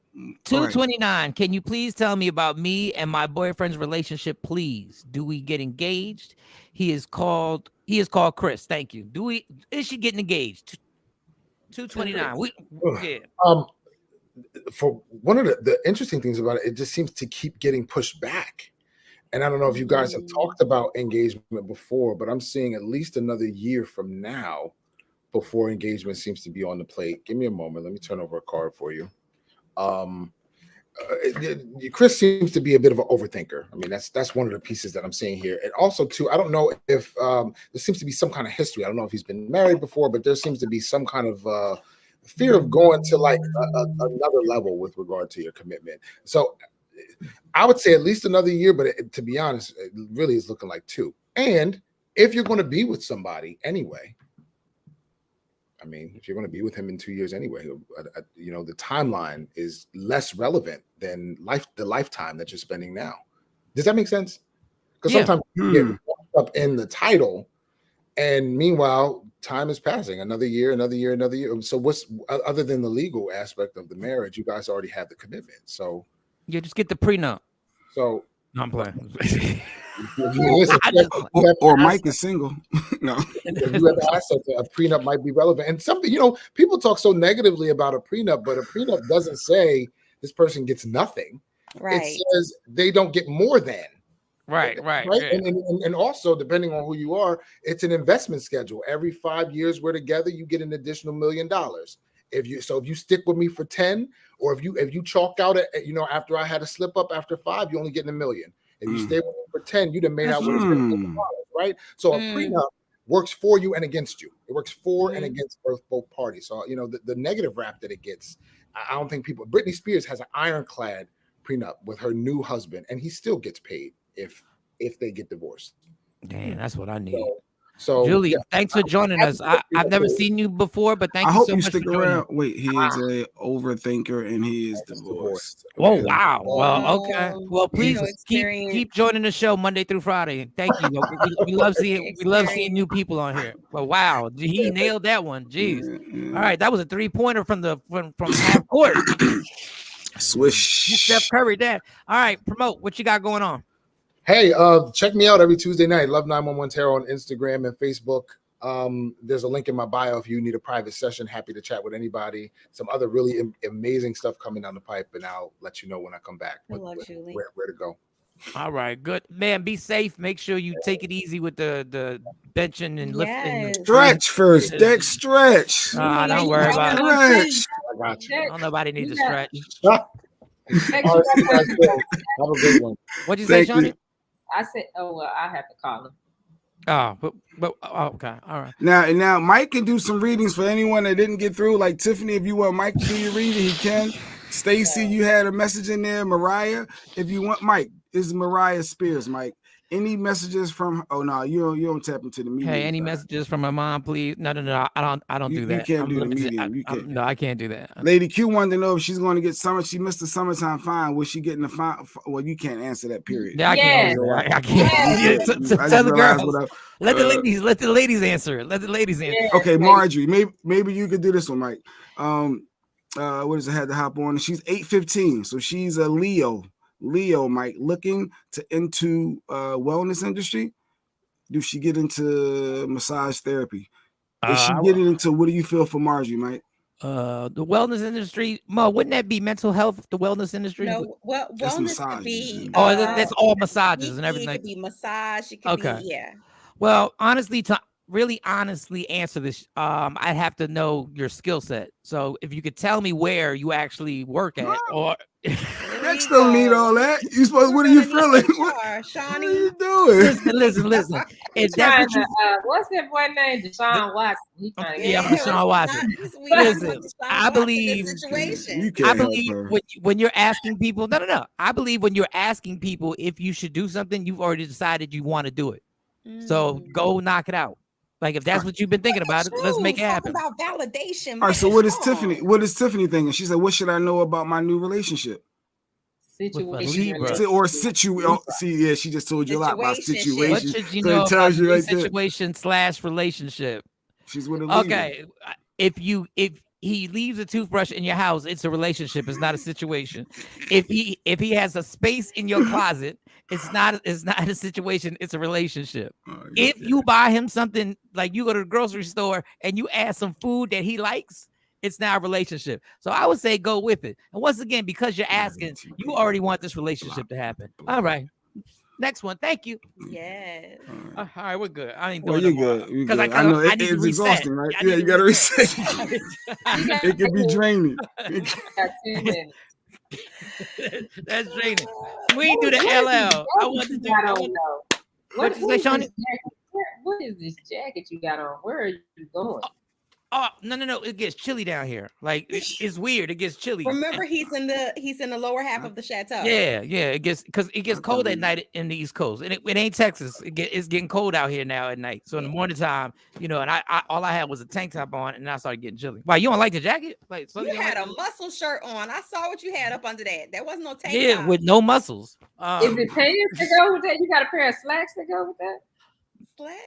229. Can you please tell me about me and my boyfriend's relationship, please? Do we get engaged? He is called Chris. Thank you. Is she getting engaged? 229. Yeah. For one of the interesting things about it just seems to keep getting pushed back. And I don't know if you guys have talked about engagement before, but I'm seeing at least another year from now before engagement seems to be on the plate. Give me a moment. Let me turn over a card for you. Chris seems to be a bit of an overthinker. I mean, that's one of the pieces that I'm seeing here. And also, too, I don't know if there seems to be some kind of history. I don't know if he's been married before, but there seems to be some kind of fear of going to like another level with regard to your commitment. So I would say at least another year, but to be honest, it really is looking like 2. And if you're going to be with somebody anyway, I mean, if you're going to be with him in 2 years anyway, the timeline is less relevant than the lifetime that you're spending now. Does that make sense? Because sometimes you get wrapped up in the title, and meanwhile, time is passing. Another year. So what's other than the legal aspect of the marriage? You guys already have the commitment. So yeah, just get the prenup. So no, I'm playing. Or Mike is single. No. If you have assets, a prenup might be relevant. And something, people talk so negatively about a prenup, but a prenup doesn't say this person gets nothing. Right. It says they don't get more than. Right. Yeah. And also, depending on who you are, it's an investment schedule. Every 5 years we're together, you get an additional $1 million. If you stick with me for 10, or if you chalk out after I had a slip up after 5, you only get $1 million. If you stay with me for 10, you'd have made out with $1 million, right? So a prenup works for you and against you. It works for and against both parties. So the negative rap that it gets, I don't think people. Britney Spears has an ironclad prenup with her new husband, and he still gets paid if they get divorced. Damn, that's what I need. So Julie, thanks for joining us. I've never seen you before, but thank you so much. I hope you stick around. Wait, he is a overthinker and he is divorced. Oh wow. Well, okay. Well, please keep joining the show Monday through Friday. Thank you. We love seeing new people on here. Well, wow, he nailed that one. Jeez. All right, that was a 3-pointer from half court. Swish. You Steph Curry that. All right, promote what you got going on. Hey, check me out every Tuesday night. Love 911 Tarot on Instagram and Facebook. There's a link in my bio if you need a private session. Happy to chat with anybody. Some other really amazing stuff coming down the pipe, and I'll let you know when I come back. Where to go. All right, good man. Be safe. Make sure you take it easy with the benching and lifting. Stretch first, Dex. Stretch. Don't worry about it. Stretch. I got you. Nobody needs to stretch. Have a good one. What'd you say, Shawnee? I said, I have to call him. Okay, all right. Now, Mike can do some readings for anyone that didn't get through. Like Tiffany, if you want Mike to do your reading, he can. Stacy, you had a message in there. Mariah, if you want Mike, this is Mariah Spears, Mike. Any messages from? Oh no, you don't tap into the medium. Hey, any messages from my mom, please? No. I don't do that. You can't do the medium. No, I can't do that. Lady Q wanted to know if she's going to get summer. She missed the summertime fine. Was she getting the fine? Well, you can't answer that. Period. Yeah, I can't. I can't. Tell the girls. Let the ladies answer it. Let the ladies answer. Okay, Marjorie. Maybe you could do this one, Mike. What does it have to hop on? She's 8'15", so she's a Leo, Mike, looking into wellness industry. Do she get into massage therapy? Is she getting into, what do you feel for Marjorie, Mike? The wellness industry, Mo, wouldn't that be mental health? The wellness industry? No, well, wellness could be. That's all massages and everything. It could be massage. It could be, yeah. Well, honestly, to really honestly answer this, I'd have to know your skill set. So if you could tell me where you actually work at, or Dex don't need all that. You supposed? What are you feeling? What are you doing? Listen. If that's what what's that boy name? Deshaun Watson. I'm Deshaun Watson. Listen, I believe when you're asking people, no. I believe when you're asking people if you should do something, you've already decided you want to do it. So go knock it out. Like if that's what you've been thinking about, let's make it happen. About validation. All right. So what is Tiffany? What is Tiffany thinking? She said, "What should I know about my new relationship?" Situation. Or situation. See, yeah, she just told you a lot about situation. What should you know about situation / relationship? She's with a Libra. Okay, if he leaves a toothbrush in your house, it's a relationship. It's not a situation. If he has a space in your closet, it's not a situation. It's a relationship. If you buy him something, like you go to the grocery store and you add some food that he likes, it's now a relationship. So I would say go with it. And once again, because you're asking, you already want this relationship to happen. All right. Next one. Thank you. Yes. All right, we're good. I ain't Well, doing you're no good. because I know I need it's to exhausting, right? I Yeah, need you got to reset. reset. It can be draining. Got 2 minutes. That's draining. We ain't do the LL. I want to do. I don't know. What you say, Shawn? What is this jacket you got on? Where are you going? Oh no! It gets chilly down here. Like it's weird. It gets chilly. Remember, he's in the lower half of the chateau. Yeah. It gets cold at night in the East Coast, and it ain't Texas. It's getting cold out here now at night. So in the morning time, and I all I had was a tank top on, and I started getting chilly. Why you don't like the jacket? Like so you had a muscle shirt on. I saw what you had up under that. There wasn't no tank top. With no muscles. Is it pants to go with that? You got a pair of slacks to go with that?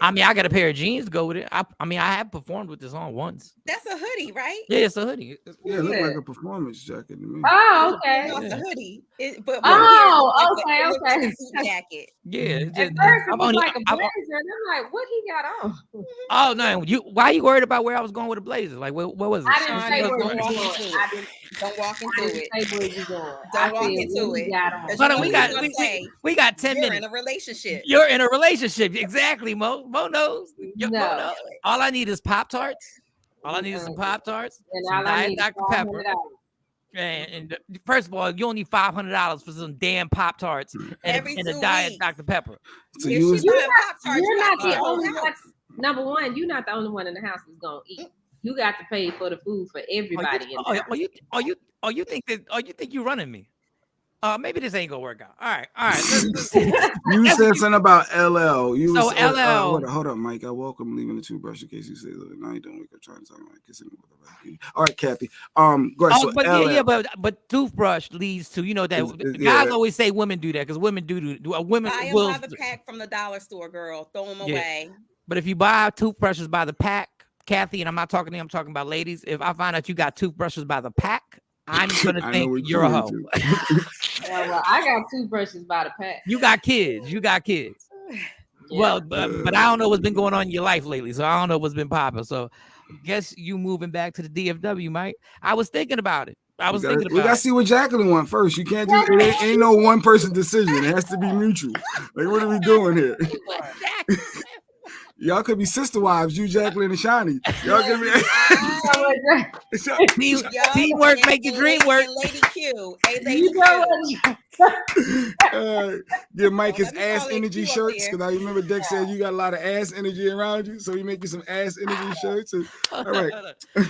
I mean, I got a pair of jeans to go with it. I have performed with this on once. That's a hoodie, right? Yeah, it's a hoodie. Yeah, it looked like a performance jacket to me. Oh, okay. It's a hoodie. Okay. Okay. Jacket. Yeah. At first, it was like a blazer, and I'm like, what he got on? Oh no! Why you worried about where I was going with a blazer? Like, what was it? I didn't say where Don't you walk going. into it. Don't walk into it. I didn't say where you going. Don't walk into it. Hold on, we got 10 You're minutes. in a relationship. You're in a relationship. Exactly, Mo. Mo knows. Mo knows. All I need is Pop-Tarts. All I need is some Pop-Tarts, some Diet Dr. Pepper. And first of all, you only need $500 for some damn Pop-Tarts and a Diet Dr. Pepper. So you're not the only one. Number one, you're not the only one in the house that's gonna eat. You got to pay for the food for everybody in the house. You think you're running me? Maybe this ain't gonna work out. All right. You said something about LL. LL. Hold up, Mike. I welcome leaving the toothbrush in case you say, look, now you don't wake up trying to talk about kissing with a vacuum. All right, Kathy. Go ahead. But toothbrush leads to that guys always say women do that because women do women buy will by the pack from the dollar store, girl. Throw them away. But if you buy toothbrushes by the pack, Kathy, and I'm not talking to you, I'm talking about ladies. If I find out you got toothbrushes by the pack, I'm gonna think you're a hoe. Well, I got toothbrushes by the pack. You got kids. Yeah. Well, but I don't know what's been going on in your life lately, so I don't know what's been popping. So, guess you moving back to the DFW, Mike. I was thinking about it. We gotta see what Jacqueline want first. You can't do it. Ain't no one person decision. It has to be mutual. Like, what are we doing here? Y'all could be sister wives, you, Jacqueline, and Shawnee. Y'all could be teamwork, make your dream work. Lady Q, give Mike his ass energy shirts because I remember Dex said you got a lot of ass energy around you, so he make you some ass energy shirts. All right. So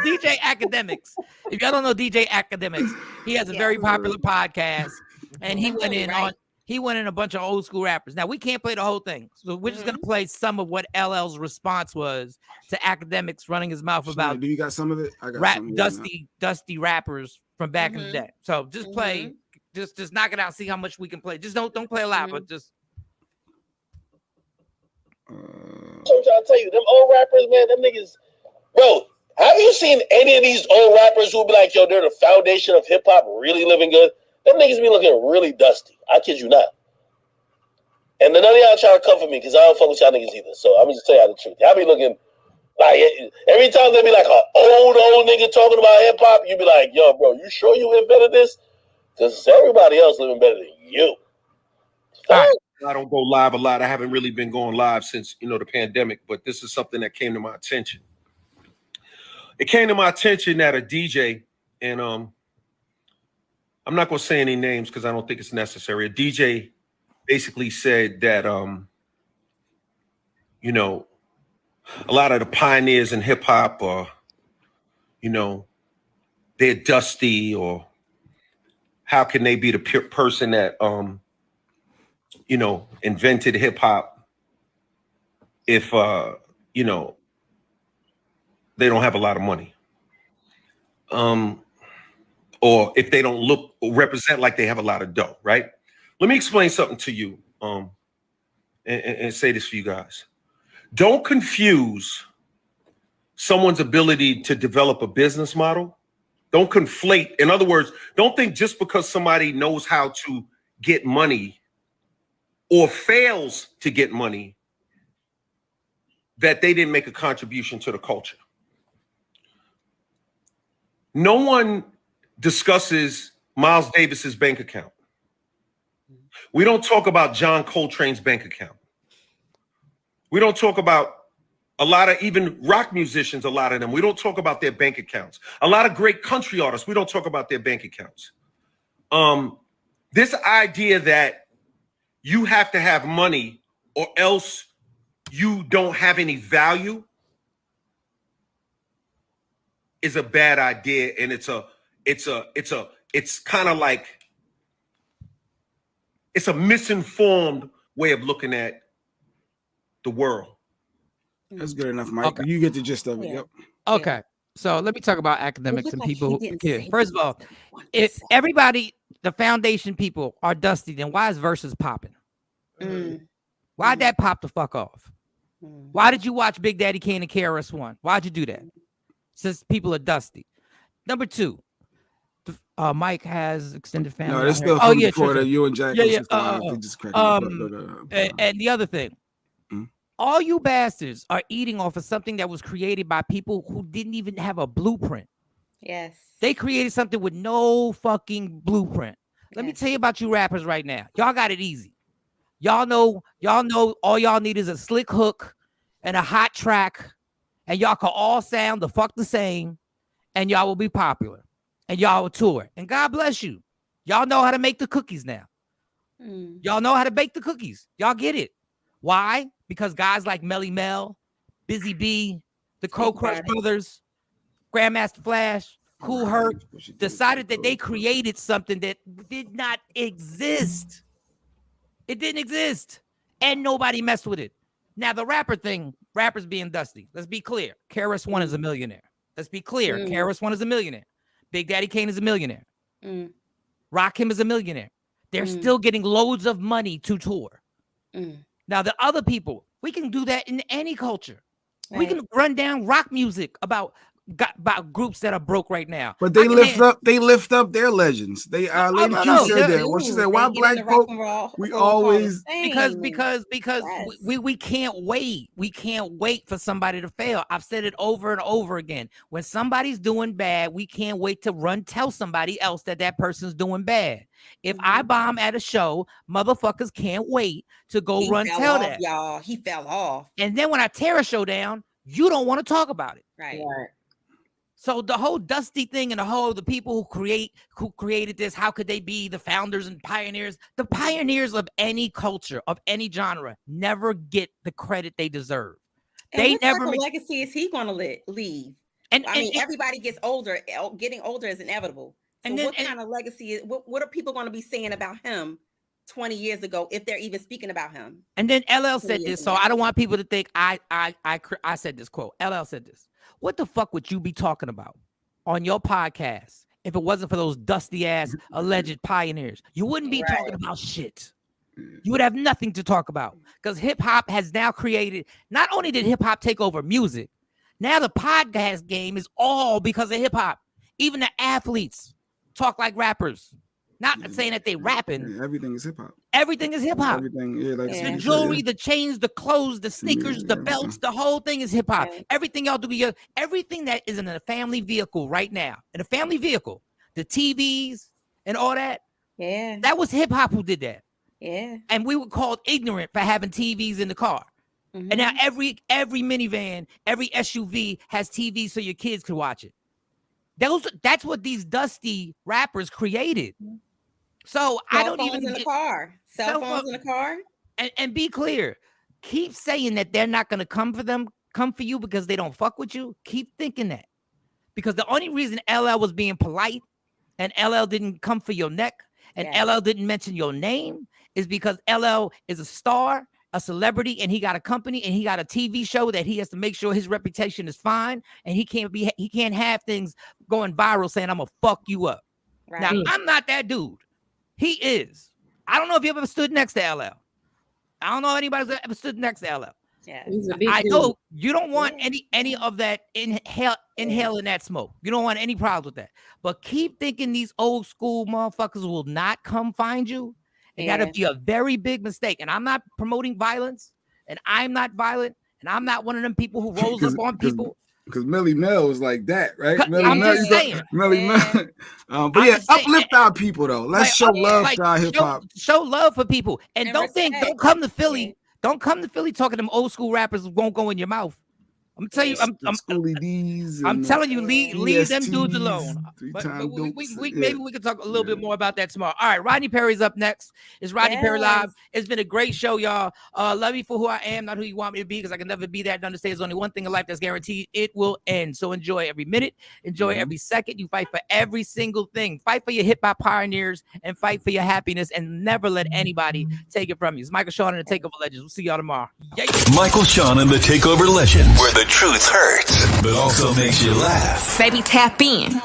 DJ Academics. If y'all don't know DJ Academics, he has a very popular podcast, and he went in on. He went in a bunch of old school rappers. Now we can't play the whole thing, so we're just gonna play some of what LL's response was to Academics running his mouth about. Do you got some of it? I got some dusty rappers from back in the day. So just play, just knock it out. See how much we can play. Just don't play a lot, but just. I'm trying to tell you, them old rappers, man, them niggas, bro. Have you seen any of these old rappers who be like, yo, they're the foundation of hip hop, really living good? Them niggas be looking really dusty. I kid you not. And none of y'all try to comfort me because I don't fuck with y'all niggas either. So I'm just tell y'all the truth. Y'all be looking like every time they be like an old nigga talking about hip hop, you be like, yo, bro, you sure you invented this? Because everybody else living better than you. I don't go live a lot. I haven't really been going live since the pandemic, but this is something that came to my attention. It came to my attention that a DJ and I'm not going to say any names because I don't think it's necessary. A DJ basically said that, a lot of the pioneers in hip hop are, they're dusty, or how can they be the person that, invented hip hop if, they don't have a lot of money. Or if they don't look or represent like they have a lot of dough, right? Let me explain something to you and say this for you guys. Don't confuse someone's ability to develop a business model. Don't conflate. In other words, don't think just because somebody knows how to get money or fails to get money that they didn't make a contribution to the culture. No one discusses Miles Davis's bank account. We don't talk about John Coltrane's bank account. We don't talk about a lot of even rock musicians, a lot of them. We don't talk about their bank accounts. A lot of great country artists, we don't talk about their bank accounts. This idea that you have to have money or else you don't have any value is a bad idea, and it's kind of like it's a misinformed way of looking at the world. That's good enough, Mike. Okay. You get the gist of it. Yep. Okay. So let me talk about academics and people who care. First of all, if everybody, the foundation people are dusty, then why is Versus popping? Why'd that pop the fuck off? Why did you watch Big Daddy Kane and KRS-One? Why'd you do that? Since people are dusty. Number two, Mike has extended family. No, it's still from before that you and Jack. And the other thing, all you bastards are eating off of something that was created by people who didn't even have a blueprint. Yes. They created something with no fucking blueprint. Let me tell you about you rappers right now. Y'all got it easy. Y'all know all y'all need is a slick hook and a hot track, and y'all can all sound the fuck the same, and y'all will be popular, and y'all will tour. And God bless you. Y'all know how to make the cookies now. Y'all know how to bake the cookies. Y'all get it. Why? Because guys like Melly Mel, Busy B, the Crow Crush Brothers, Grandmaster Flash, Cool Herc decided that they created something that did not exist. It didn't exist, and nobody messed with it. Now, the rapper thing, rappers being dusty. Let's be clear. KRS-One is a millionaire. Let's be clear. KRS-One is a millionaire. Big Daddy Kane is a millionaire. Rakim is a millionaire. They're still getting loads of money to tour. Now, the other people, we can do that in any culture. Right. We can run down rock music about groups that are broke right now. But they lift up their legends. They Lady Q said that. Well, she said, "Why black folk? We always because we can't wait. We can't wait for somebody to fail." I've said it over and over again. When somebody's doing bad, we can't wait to tell somebody else that person's doing bad. If I bomb at a show, motherfuckers can't wait to go tell that. Y'all, he fell off. And then when I tear a show down, you don't want to talk about it. Right. So the whole dusty thing and the people who created this, how could they be the founders and pioneers? The pioneers of any culture, of any genre, never get the credit they deserve. And they never. What type of legacy is he going to leave? And everybody gets older. Getting older is inevitable. So what kind of legacy is? What are people going to be saying about him 20 years ago if they're even speaking about him? And then LL said this, so I don't want people to think I said this quote. LL said this. What the fuck would you be talking about on your podcast if it wasn't for those dusty ass alleged pioneers? You wouldn't be talking about shit. You would have nothing to talk about because hip hop has now created. Not only did hip hop take over music, now the podcast game is all because of hip hop. Even the athletes talk like rappers. Not saying that they rapping. Yeah, everything is hip hop. Everything is hip hop. Everything, the jewelry, the chains, the clothes, the sneakers, the belts, the whole thing is hip hop. Everything y'all do, everything that is in a family vehicle right now, in a family vehicle, the TVs and all that. Yeah, that was hip hop who did that. Yeah, and we were called ignorant for having TVs in the car. And now every minivan, every SUV has TVs so your kids can watch it. That's what these dusty rappers created. So I don't even in the car. Cell phones in the car. And be clear. Keep saying that they're not going to come for you because they don't fuck with you. Keep thinking that. Because the only reason LL was being polite and LL didn't come for your neck and LL didn't mention your name is because LL is a star, a celebrity, and he got a company and he got a TV show that he has to make sure his reputation is fine, and he can't have things going viral saying I'm gonna fuck you up. Right. Now I'm not that dude. He is. I don't know if you ever stood next to LL. I don't know if anybody's ever stood next to LL. I know you don't want any of that inhaling that smoke. You don't want any problems with that. But keep thinking these old school motherfuckers will not come find you. And that'll be a very big mistake. And I'm not promoting violence, and I'm not violent, and I'm not one of them people who rolls up on people. Because Millie Mel was like that, right? I'm just saying. Millie Mel. But yeah, uplift our people though. Let's show love to our hip hop. Show love for people, and don't come to Philly. Don't come to Philly talking to them old school rappers won't go in your mouth. I'm telling you, I'm telling you, leave them dudes alone. But maybe we can talk a little bit more about that tomorrow. All right, Rodney Perry's up next. It's Rodney Perry Live. It's been a great show, y'all. Love you for who I am, not who you want me to be, because I can never be that. And understand there's only one thing in life that's guaranteed: it will end. So enjoy every minute, enjoy every second. You fight for every single thing. Fight for your hip hop pioneers and fight for your happiness, and never let anybody take it from you. It's Michael Shawn and the Takeover Legends. We'll see y'all tomorrow. Yay. Michael Shawn and the Takeover Legends, where the truth hurts, but also makes you laugh. Baby, tap in.